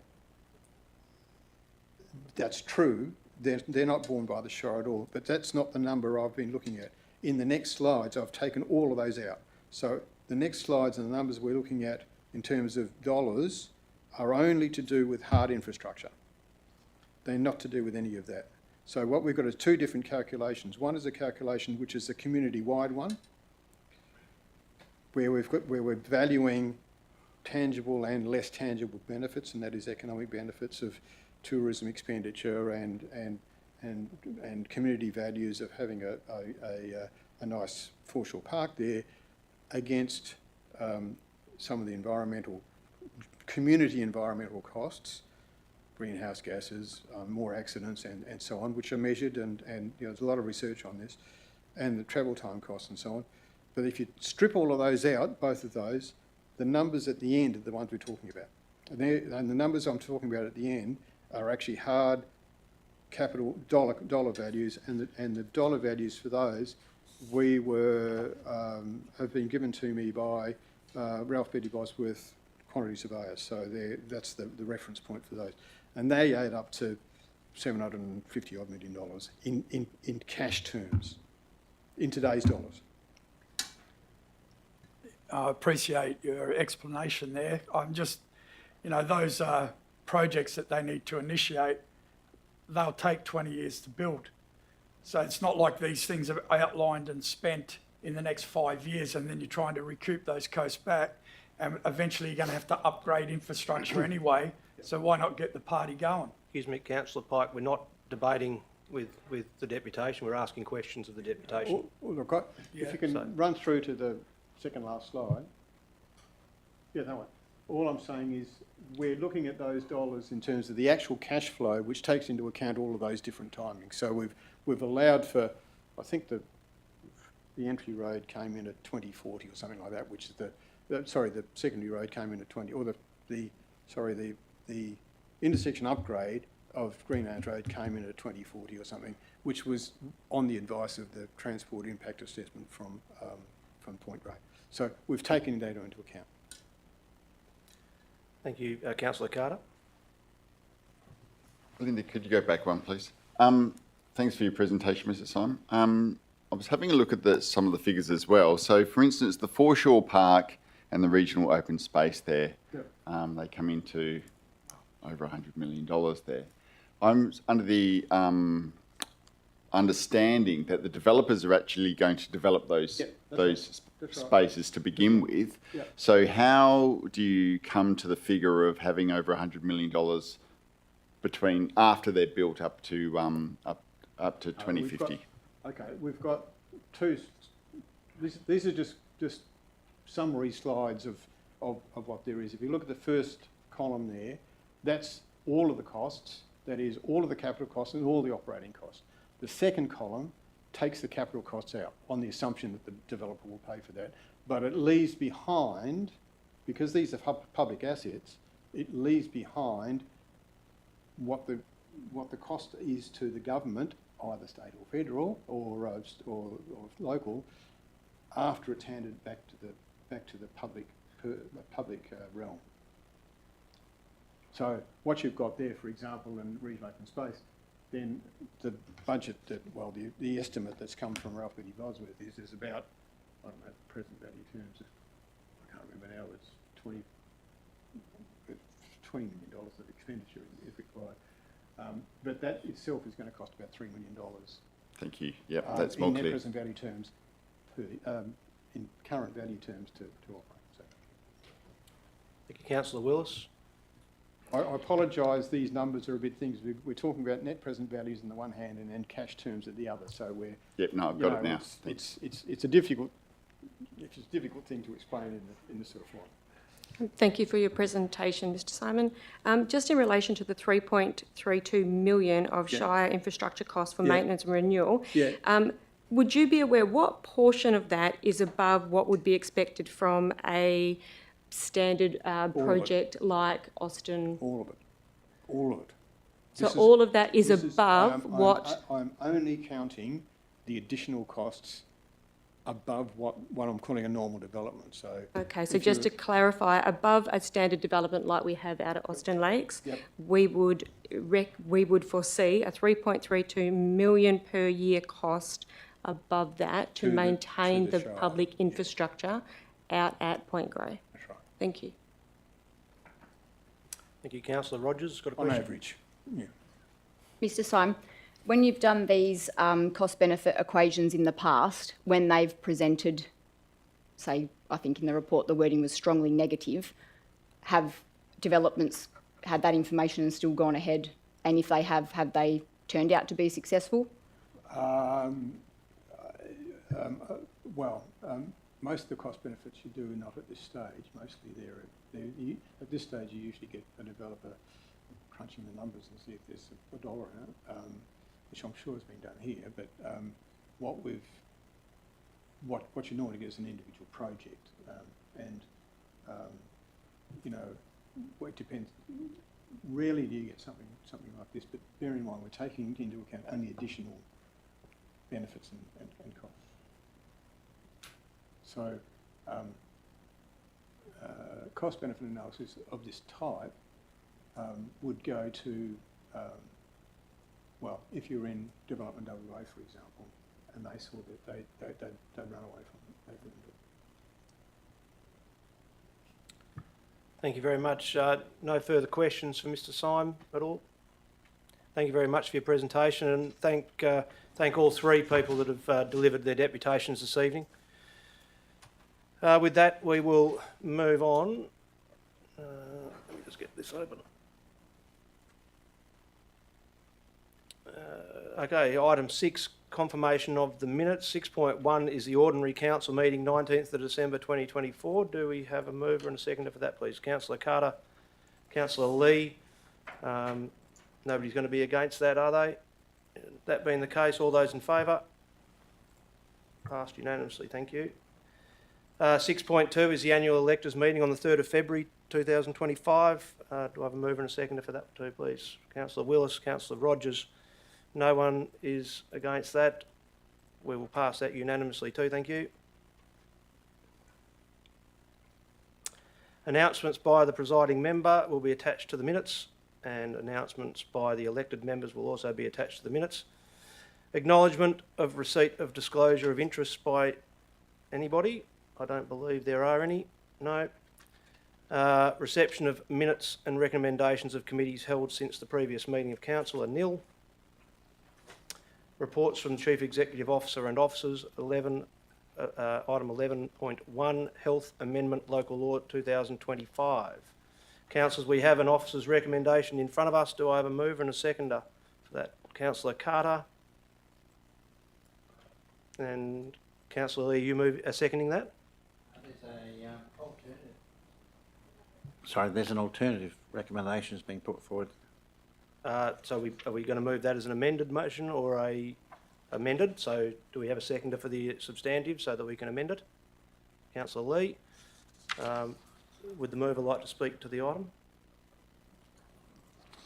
that's true. They're not borne by the Shire at all, but that's not the number I've been looking at. In the next slides, I've taken all of those out. So the next slides and the numbers we're looking at in terms of dollars are only to do with hard infrastructure. They're not to do with any of that. So what we've got is two different calculations. One is a calculation which is a community-wide one, where we're valuing tangible and less tangible benefits, and that is economic benefits of tourism expenditure and community values of having a nice foreshore park there against some of the community environmental costs, greenhouse gases, more accidents and so on, which are measured and there's a lot of research on this, and the travel time costs and so on. But if you strip all of those out, both of those, the numbers at the end are the ones we're talking about. And the numbers I'm talking about at the end are actually hard capital dollar values, and the dollar values for those have been given to me by Ralph Betty Bosworth quantity surveyors. So that's the reference point for those, and they add up to $750 odd million in cash terms, in today's dollars. I appreciate your explanation there. I'm just, those projects that they need to initiate, they'll take 20 years to build. So it's not like these things are outlined and spent in the next 5 years and then you're trying to recoup those costs back, and eventually you're going to have to upgrade infrastructure anyway, so why not get the party going? Excuse me, Councillor Pike, we're not debating with the deputation, we're asking questions of the deputation. Well, look, if you can run through to the second last slide. Yeah, that one. All I'm saying is we're looking at those dollars in terms of the actual cash flow, which takes into account all of those different timings. So we've allowed for, I think the entry road came in at 2040 or something like that, which is the secondary road came in at 20, or the intersection upgrade of Greenlands Road came in at 2040 or something, which was on the advice of the Transport Impact Assessment from Point Grey. So we've taken data into account. Thank you, Councillor Carter. Linda, could you go back one, please? Thanks for your presentation, Mr. Simon. I was having a look at some of the figures as well. So, for instance, the foreshore park and the regional open space there, they come into over $100 million there. I'm under the understanding that the developers are actually going to develop those spaces to begin with. Yeah. So how do you come to the figure of having over $100 million between after they're built up to 2050? We've got two. These are just summary slides of what there is. If you look at the first column there, that's all of the costs. That is all of the capital costs and all the operating costs. The second column takes the capital costs out on the assumption that the developer will pay for that. But it leaves behind, because these are public assets, it leaves behind what the cost is to the government, either state or federal or local, after it's handed back to the public realm. So what you've got there, for example, in regional open space, then the budget the estimate that's come from Ralph Goody Bosworth is about, I don't know, present value terms, I can't remember now, it's $20 million of expenditure is required. But that itself is going to cost about $3 million. Thank you. Yep, that's more in net clear. present value terms, in current value terms to operate. So Thank you, Councillor Willis. I apologise, these numbers are a bit things. We're talking about net present values on the one hand and then cash terms at the other. So we're Yep, no, I've got it now. It's a difficult thing to explain in this sort of form. Thank you for your presentation, Mr Simon. Just in relation to the 3.32 million of Shire infrastructure costs for maintenance and renewal, would you be aware what portion of that is above what would be expected from a standard project like Austin? All of it. All of it. So all of that is above what? I'm only counting the additional costs above what I'm calling a normal development. So Okay, so just to clarify, above a standard development like we have out at Austin Lakes, we would foresee a 3.32 million per year cost above that to maintain the Shire, public infrastructure out at Point Grey. that's right. Thank you. Thank you, Councillor Rogers. Got a On question? average, yeah. Mr Syme, when you've done these cost-benefit equations in the past, when they've presented, say, I think in the report the wording was strongly negative, have developments had that information and still gone ahead? And if they have they turned out to be successful? Most of the cost benefits you do are not at this stage. Mostly at this stage you usually get a developer crunching the numbers and see if there's a dollar in it, which I'm sure has been done here. But what you normally get is an individual project, it depends. Rarely do you get something like this, but bear in mind we're taking into account only additional benefits and costs. So, cost-benefit analysis of this type would go to, if you're in development WA, for example, and they saw that they'd run away from it, they wouldn't do it. Thank you very much. No further questions for Mr Syme at all. Thank you very much for your presentation, and thank all three people that have delivered their deputations this evening. With that, we will move on. Let me just get this open. Okay, item 6, confirmation of the minutes. 6.1 is the ordinary council meeting 19th of December 2024. Do we have a mover and a seconder for that, please? Councillor Carter, Councillor Lee. Nobody's going to be against that, are they? That being the case, all those in favour? Passed unanimously, thank you. 6.2 is the annual electors meeting on the 3rd of February 2025. Do I have a mover and a seconder for that too, please? Councillor Willis, Councillor Rogers. No one is against that. We will pass that unanimously too, thank you. Announcements by the presiding member will be attached to the minutes, and announcements by the elected members will also be attached to the minutes. Acknowledgement of receipt of disclosure of interest by anybody. I don't believe there are any. No. Reception of minutes and recommendations of committees held since the previous meeting of council are nil. Reports from the Chief Executive Officer and officers. Item 11.1, Health Amendment Local Law 2025. Councillors, we have an officer's recommendation in front of us. Do I have a mover and a seconder for that? Councillor Carter. And Councillor Lee, you seconding that? There's an alternative recommendation that's being put forward. So are we going to move that as an amended motion or amended? So do we have a seconder for the substantive so that we can amend it? Councillor Lee. Would the mover like to speak to the item?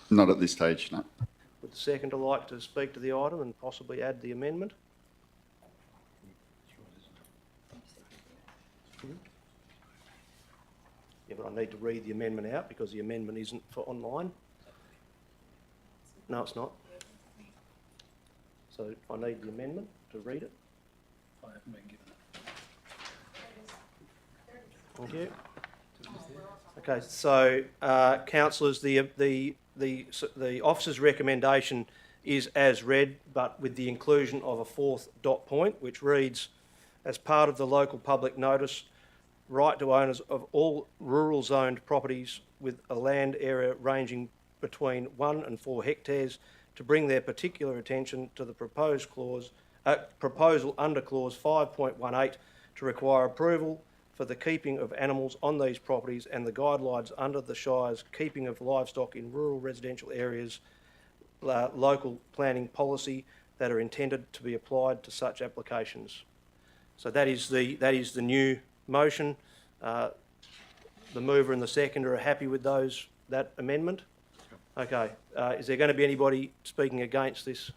Not at this stage, no. Would the seconder like to speak to the item and possibly add the amendment? Yeah, but I need to read the amendment out because the amendment isn't for online. No, it's not. So I need the amendment to read it. I haven't been given it. Thank you. Okay, so councillors, the officer's recommendation is as read, but with the inclusion of a fourth dot point, which reads, as part of the local public notice, right to owners of all rural zoned properties with a land area ranging between 1 and 4 hectares to bring their particular attention to the proposal under clause 5.18 to require approval for the keeping of animals on these properties and the guidelines under the Shire's keeping of livestock in rural residential areas local planning policy that are intended to be applied to such applications. So that is the new motion. The mover and the seconder are happy with that amendment? Okay. Is there going to be anybody speaking against this?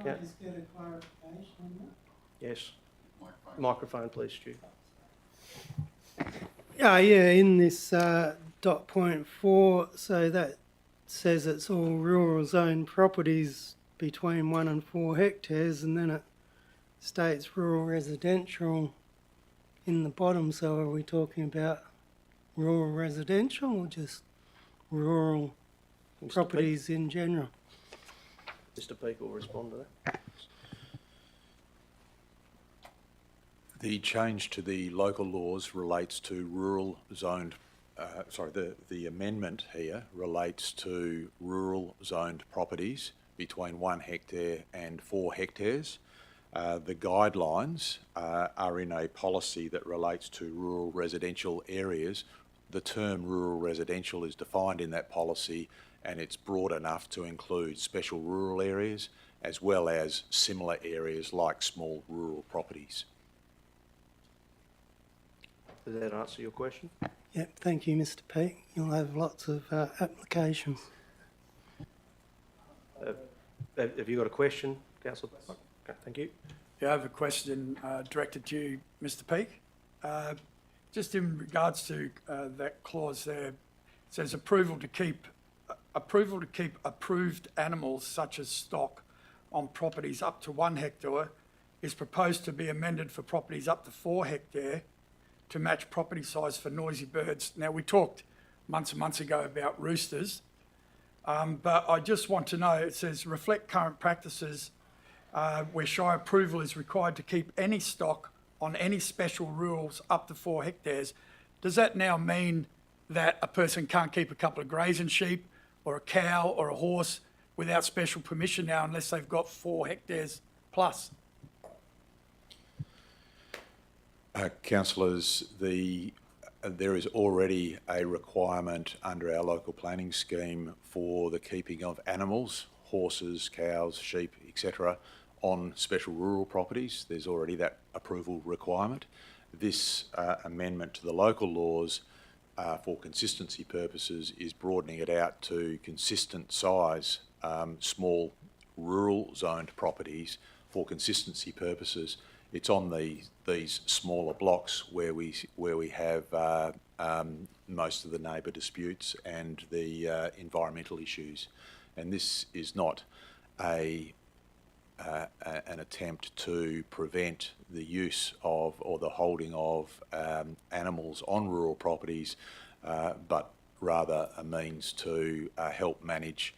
Can I just get a clarification on that? Yes. Microphone, please, Stu. Yeah, in this dot point 4, so that says it's all rural zone properties between 1 and 4 hectares, and then it states rural residential in the bottom. So are we talking about rural residential or just rural properties in general? Mr. Peake will respond to that. The change to the local laws relates to rural zoned, the amendment here relates to rural zoned properties between 1 hectare and 4 hectares. The guidelines are in a policy that relates to rural residential areas. The term rural residential is defined in that policy, and it's broad enough to include special rural areas as well as similar areas like small rural properties. Does that answer your question? Yep, thank you, Mr. Peake. You'll have lots of applications. Have you got a question, Councillor? Okay, thank you. Yeah, I have a question directed to you, Mr. Peake. Just in regards to that clause there, it says approval to keep approved animals such as stock on properties up to 1 hectare is proposed to be amended for properties up to 4 hectare to match property size for noisy birds. Now, we talked months and months ago about roosters, but I just want to know, it says reflect current practices where Shire approval is required to keep any stock on any special rules up to 4 hectares. Does that now mean that a person can't keep a couple of grazing sheep or a cow or a horse without special permission now unless they've got 4 hectares plus? Councillors, there is already a requirement under our local planning scheme for the keeping of animals, horses, cows, sheep, etc., on special rural properties. There's already that approval requirement. This amendment to the local laws for consistency purposes is broadening it out to consistent size small rural zoned properties for consistency purposes. It's on these smaller blocks where we have most of the neighbour disputes and the environmental issues, and this is not an attempt to prevent the use of or the holding of animals on rural properties, but rather a means to help manage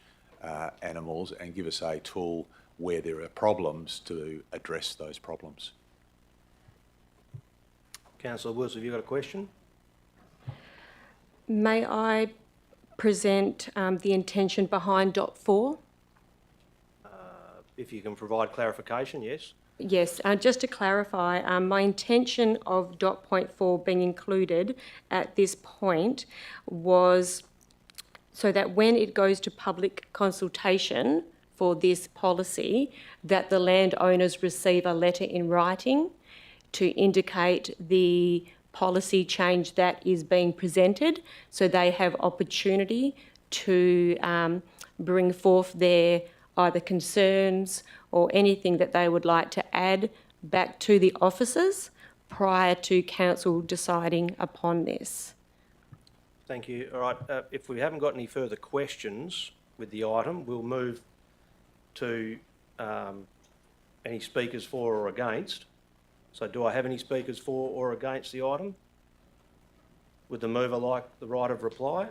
animals and give us a tool where there are problems to address those problems. Councillor Woods, have you got a question? May I present the intention behind dot 4? If you can provide clarification, yes. Yes, just to clarify, my intention of dot point 4 being included at this point was so that when it goes to public consultation for this policy, that the landowners receive a letter in writing to indicate the policy change that is being presented, so they have opportunity to bring forth their either concerns or anything that they would like to add back to the officers prior to council deciding upon this. Thank you. All right, if we haven't got any further questions with the item, we'll move to any speakers for or against. So do I have any speakers for or against the item? Would the mover like the right of reply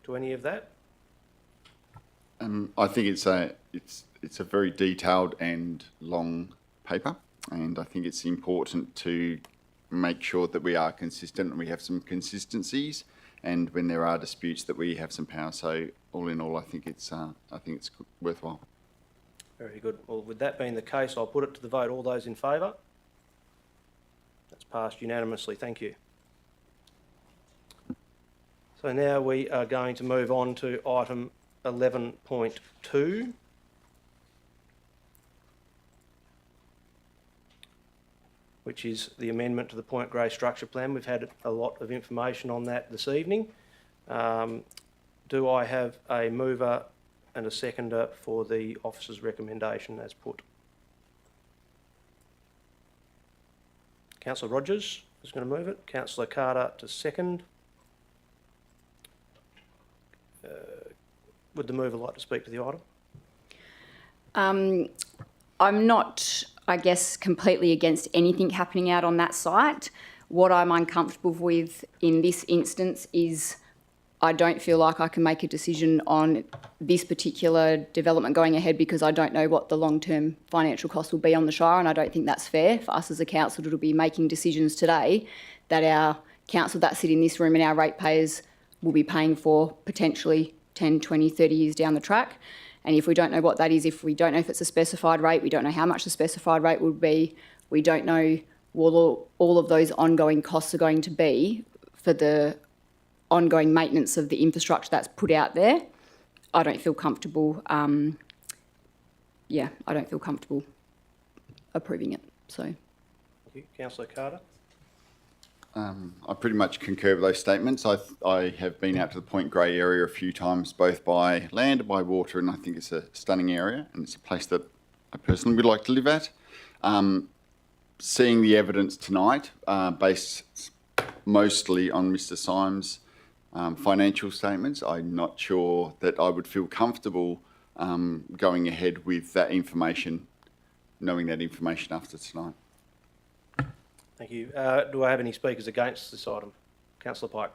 to any of that? I think it's a very detailed and long paper, and I think it's important to make sure that we are consistent and we have some consistencies, and when there are disputes that we have some power. So all in all, I think it's worthwhile. Very good. Well, with that being the case, I'll put it to the vote. All those in favour? That's passed unanimously. Thank you. So now we are going to move on to item 11.2. Which is the amendment to the Point Grey Structure Plan. We've had a lot of information on that this evening. Do I have a mover and a seconder for the officer's recommendation as put? Councillor Rogers is going to move it. Councillor Carter to second. Would the mover like to speak to the item? I'm not, I guess, completely against anything happening out on that site. What I'm uncomfortable with in this instance is I don't feel like I can make a decision on this particular development going ahead because I don't know what the long-term financial cost will be on the Shire, and I don't think that's fair for us as a council to be making decisions today that our council that sit in this room and our ratepayers will be paying for potentially 10, 20, 30 years down the track. And if we don't know what that is, if we don't know if it's a specified rate, we don't know how much the specified rate would be, we don't know what all of those ongoing costs are going to be for the ongoing maintenance of the infrastructure that's put out there, I don't feel comfortable, I don't feel comfortable approving it, so. Thank you. Councillor Carter? I pretty much concur with those statements. I have been out to the Point Grey area a few times, both by land and by water, and I think it's a stunning area and it's a place that I personally would like to live at. Seeing the evidence tonight, based mostly on Mr. Symes' financial statements, I'm not sure that I would feel comfortable going ahead with that information, knowing that information after tonight. Thank you. Do I have any speakers against this item? Councillor Pike.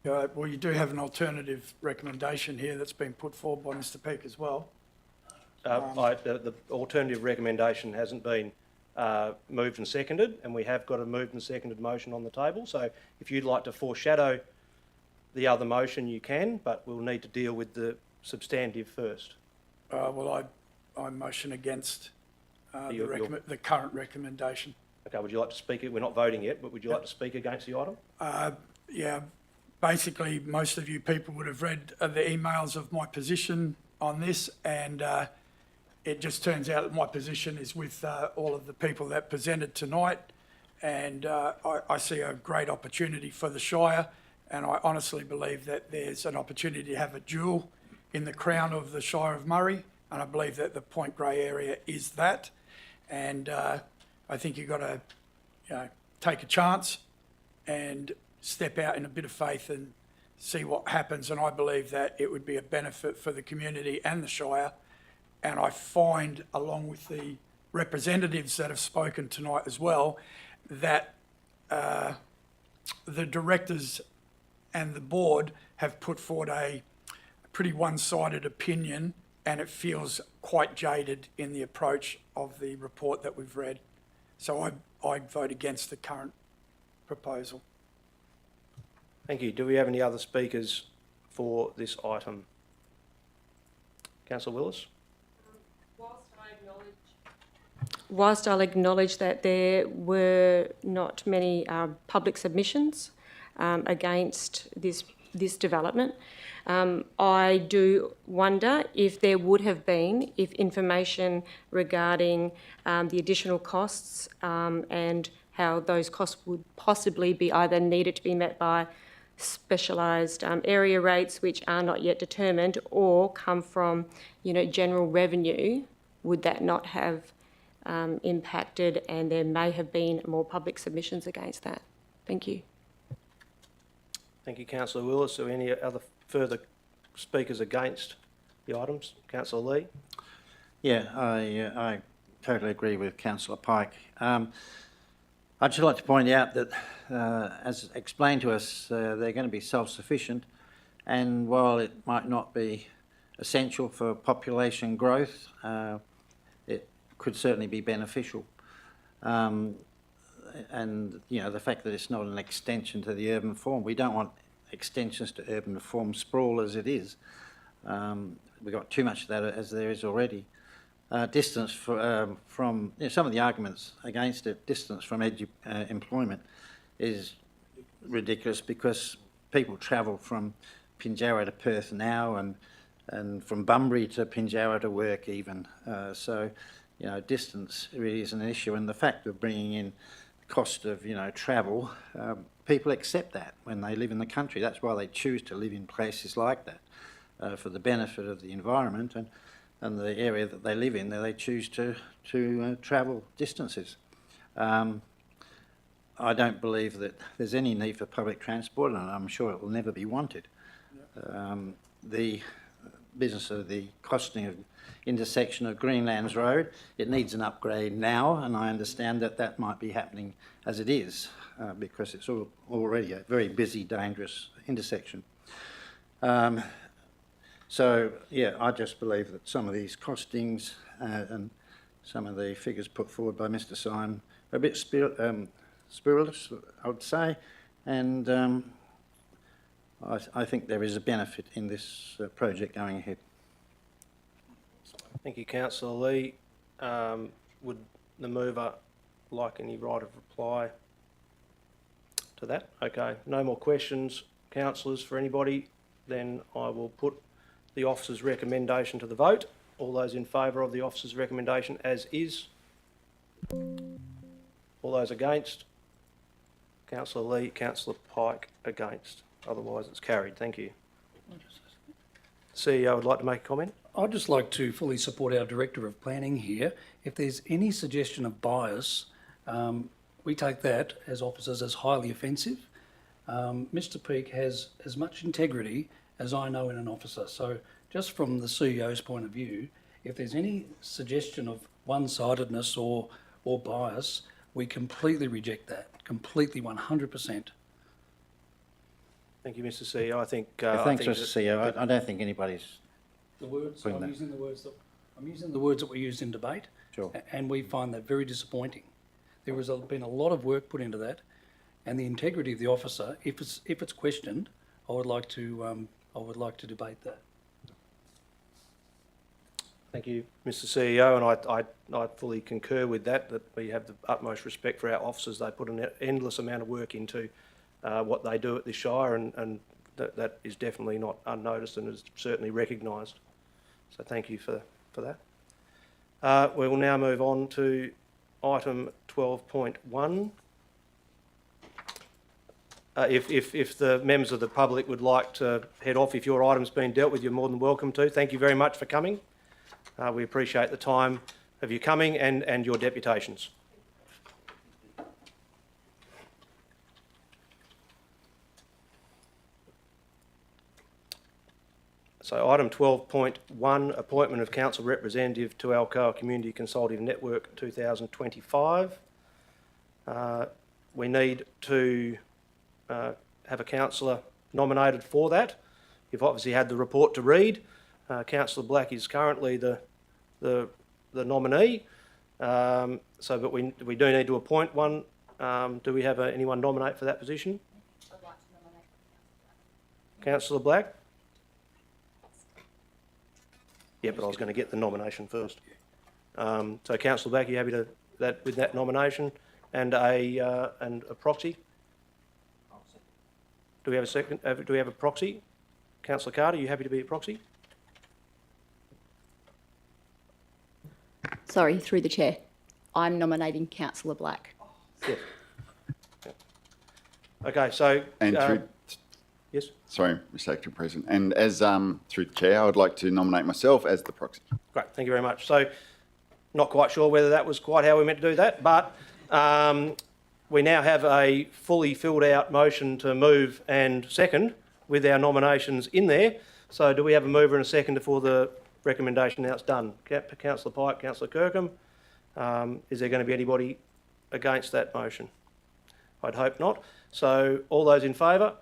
Well, you do have an alternative recommendation here that's been put forward by Mr Peake as well. The alternative recommendation hasn't been moved and seconded, and we have got a moved and seconded motion on the table. So if you'd like to foreshadow the other motion, you can, but we'll need to deal with the substantive first. Well, I motion against the current recommendation. Okay, would you like to speak? We're not voting yet, but would you like to speak against the item? Yeah, basically most of you people would have read the emails of my position on this, and it just turns out that my position is with all of the people that presented tonight, and I see a great opportunity for the Shire, and I honestly believe that there's an opportunity to have a jewel in the crown of the Shire of Murray, and I believe that the Point Grey area is that. And I think you've got to, take a chance and step out in a bit of faith and see what happens. And I believe that it would be a benefit for the community and the Shire. And I find, along with the representatives that have spoken tonight as well, that the directors and the board have put forward a pretty one-sided opinion, and it feels quite jaded in the approach of the report that we've read. So I vote against the current proposal. Thank you. Do we have any other speakers for this item? Councillor Willis? Whilst I'll acknowledge that there were not many public submissions against this development, I do wonder if there would have been, if information regarding the additional costs and how those costs would possibly be either needed to be met by specialised area rates which are not yet determined, or come from, general revenue, would that not have impacted, and there may have been more public submissions against that. Thank you. Thank you, Councillor Willis. Are there any other further speakers against the items? Councillor Lee? Yeah, I totally agree with Councillor Pike. I'd just like to point out that, as explained to us, they're going to be self-sufficient, and while it might not be essential for population growth, it could certainly be beneficial. And, you know, the fact that it's not an extension to the urban form, we don't want extensions to urban form sprawl as it is. We've got too much of that as there is already. Distance from, you know, some of the arguments against it, distance from employment is ridiculous because people travel from Pinjarra to Perth now and from Bunbury to Pinjarra to work even. So, you know, distance really is an issue, and the fact of bringing in the cost of, you know, travel, people accept that when they live in the country. That's why they choose to live in places like that, for the benefit of the environment and the area that they live in, they choose to travel distances. I don't believe that there's any need for public transport, and I'm sure it will never be wanted. The business of the costing of intersection of Greenlands Road, it needs an upgrade now, and I understand that that might be happening as it is, because it's already a very busy, dangerous intersection. So, yeah, I just believe that some of these costings and some of the figures put forward by Mr Syme are a bit spurious, I would say, and I think there is a benefit in this project going ahead. Thank you, Councillor Lee. Would the mover like any right of reply to that? Okay, no more questions, councillors, for anybody. Then I will put the officer's recommendation to the vote. All those in favour of the officer's recommendation as is? All those against? Councillor Lee, Councillor Pike against. Otherwise it's carried. Thank you. CEO would like to make a comment. I'd just like to fully support our Director of Planning here. If there's any suggestion of bias, we take that as officers as highly offensive. Mr Peake has as much integrity as I know in an officer. So just from the CEO's point of view, if there's any suggestion of one-sidedness or bias, we completely reject that, completely 100%. Thank you, Mr CEO. I think... Thanks, Mr CEO. I don't think anybody's... I'm using the words that were used in debate, Sure. And we find that very disappointing. There has been a lot of work put into that, and the integrity of the officer, if it's questioned, I would like to debate that. Thank you, Mr CEO, and I fully concur with that we have the utmost respect for our officers. They put an endless amount of work into what they do at this Shire, and that is definitely not unnoticed and is certainly recognised. So thank you for that. We will now move on to item 12.1. If the members of the public would like to head off, if your item's been dealt with, you're more than welcome to. Thank you very much for coming. We appreciate the time of you coming and your deputations. So item 12.1, appointment of council representative to Alcoa Community Consultative Network 2025. We need to have a councillor nominated for that. You've obviously had the report to read. Councillor Black is currently the nominee. But we do need to appoint one. Do we have anyone nominate for that position? I'd like to nominate Councillor Black. Yeah, but I was going to get the nomination first. So, Councillor Black, are you happy with that nomination and a proxy? Do we have a second? Do we have a proxy? Councillor Carter, are you happy to be a proxy? Sorry, through the chair. I'm nominating Councillor Black. Yes. Yeah. Okay, so... yes? Sorry, Mr Acting President. And as through the chair, I would like to nominate myself as the proxy. Great, thank you very much. So Not quite sure whether that was quite how we meant to do that, but we now have a fully filled out motion to move and second with our nominations in there. So do we have a mover and a seconder for the recommendation now it's done? Councillor Pike, Councillor Kirkham. Is there going to be anybody against that motion? I'd hope not. So all those in favour?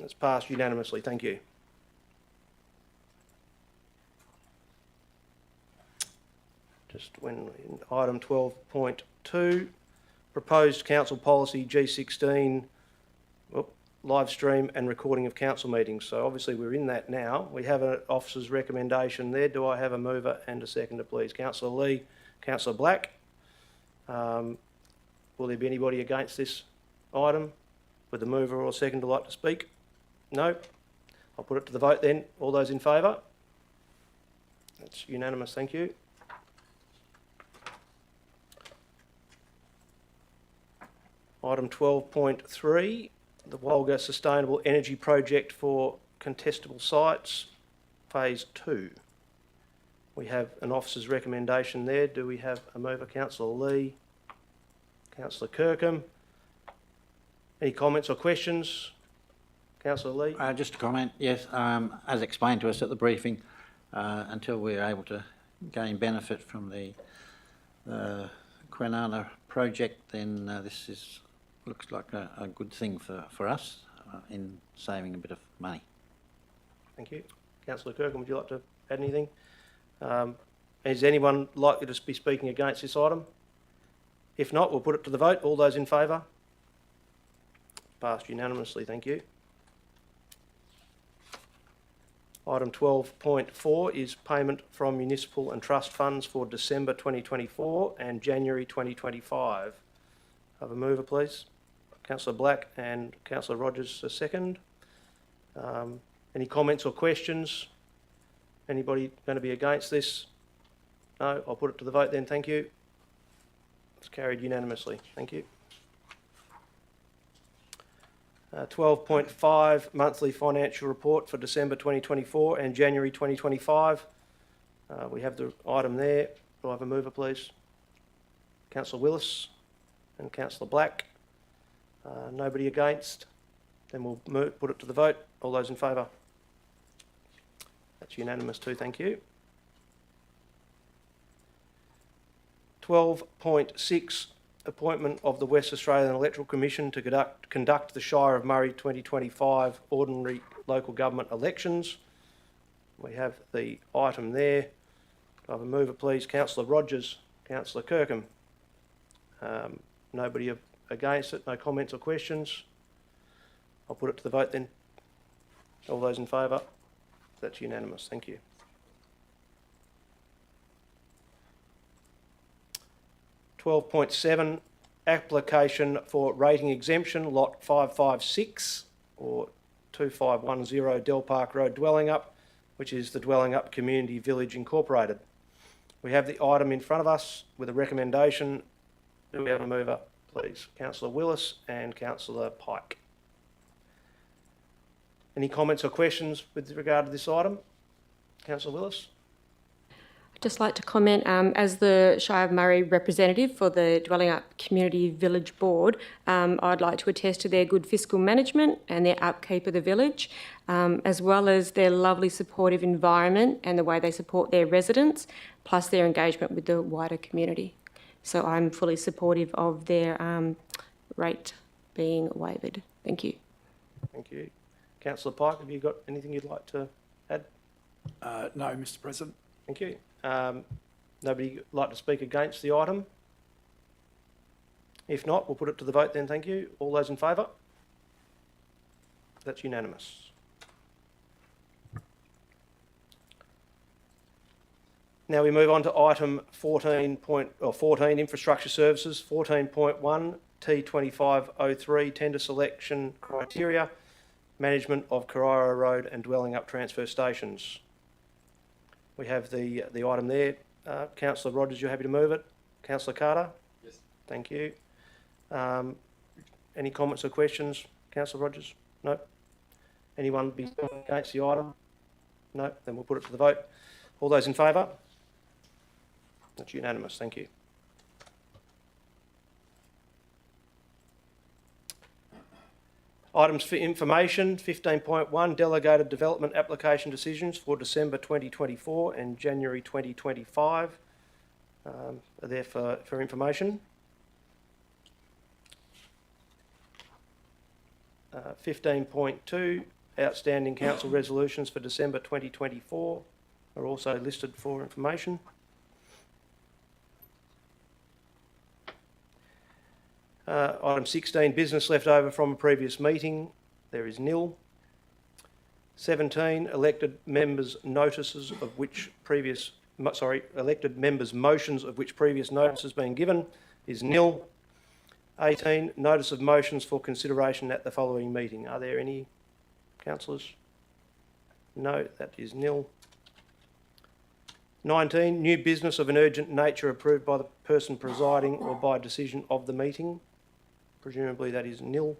It's passed unanimously. Thank you. Just when item 12.2, proposed council policy G16, live stream and recording of council meetings. So obviously we're in that now. We have an officer's recommendation there. Do I have a mover and a seconder, please? Councillor Lee, Councillor Black. Will there be anybody against this item? Would the mover or seconder like to speak? No. I'll put it to the vote then. All those in favour? That's unanimous, thank you. Item 12.3, the Walga Sustainable Energy Project for Contestable Sites, Phase 2. We have an officer's recommendation there. Do we have a mover? Councillor Lee, Councillor Kirkham. Any comments or questions? Councillor Lee? Just a comment, yes. As explained to us at the briefing, until we're able to gain benefit from the Kwinana project, then this looks like a good thing for us in saving a bit of money. Thank you. Councillor Kirkham, would you like to add anything? Is anyone likely to be speaking against this item? If not, we'll put it to the vote. All those in favour? Passed unanimously, thank you. Item 12.4 is payment from municipal and trust funds for December 2024 and January 2025. Have a mover, please. Councillor Black and Councillor Rogers, a second. Any comments or questions? Anybody going to be against this? No, I'll put it to the vote then, thank you. It's carried unanimously, thank you. 12.5, monthly financial report for December 2024 and January 2025. We have the item there. Do I have a mover, please? Councillor Willis and Councillor Black. Nobody against? Then we'll put it to the vote. All those in favour? That's unanimous too, thank you. 12.6, appointment of the West Australian Electoral Commission to conduct the Shire of Murray 2025 ordinary local government elections. We have the item there. Do I have a mover, please? Councillor Rogers, Councillor Kirkham. Nobody against it, no comments or questions. I'll put it to the vote then. All those in favour? That's unanimous, thank you. (12.7) Application for rating exemption, lot 556 or 2510 Del Park Road Dwelling Up, which is the Dwelling Up Community Village Incorporated. We have the item in front of us with a recommendation. Do we have a mover, please? Councillor Willis and Councillor Pike. Any comments or questions with regard to this item? Councillor Willis? I'd just like to comment, as the Shire of Murray representative for the Dwelling Up Community Village Board, I'd like to attest to their good fiscal management and their upkeep of the village, as well as their lovely supportive environment and the way they support their residents, plus their engagement with the wider community. So I'm fully supportive of their rate being waived. Thank you. Thank you. Councillor Pike, have you got anything you'd like to add? No, Mr. President. Thank you. Nobody like to speak against the item? If not, we'll put it to the vote then, thank you. All those in favour? That's unanimous. Now we move on to item 14, infrastructure services, 14.1, T2503, tender selection criteria, management of Carrara Road and dwelling up transfer stations. We have the item there. Councillor Rogers, you happy to move it? Councillor Carter? Yes. Thank you. Any comments or questions? Councillor Rogers? No. Anyone be against the item? No. Then we'll put it to the vote. All those in favour? That's unanimous, thank you. Items for information, 15.1, delegated development application decisions for December 2024 and January 2025 are there for information. 15.2, outstanding council resolutions for December 2024 are also listed for information. Item 16, business left over from a previous meeting. There is nil. 17, elected members' notices of which previous, elected members' motions of which previous notice has been given is nil. 18, notice of motions for consideration at the following meeting. Are there any, councillors? No, that is nil. 19, new business of an urgent nature approved by the person presiding or by decision of the meeting. Presumably that is nil.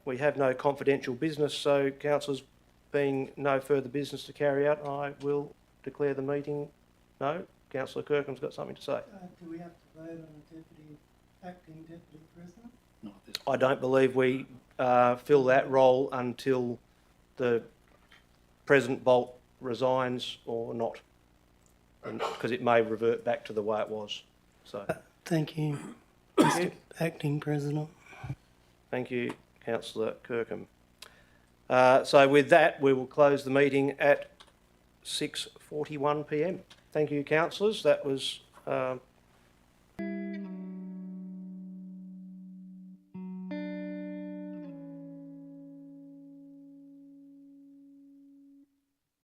We have no confidential business, so councillors, being no further business to carry out, I will declare the meeting. No? Councillor Kirkham's got something to say. Do we have to vote on acting deputy president? Not at this I don't believe we fill that role until the President Bolt resigns or not, because it may revert back to the way it was. So, Thank you, Mr. Acting President. thank you, Councillor Kirkham. So with that, we will close the meeting at 6:41 p.m. Thank you, councillors. That was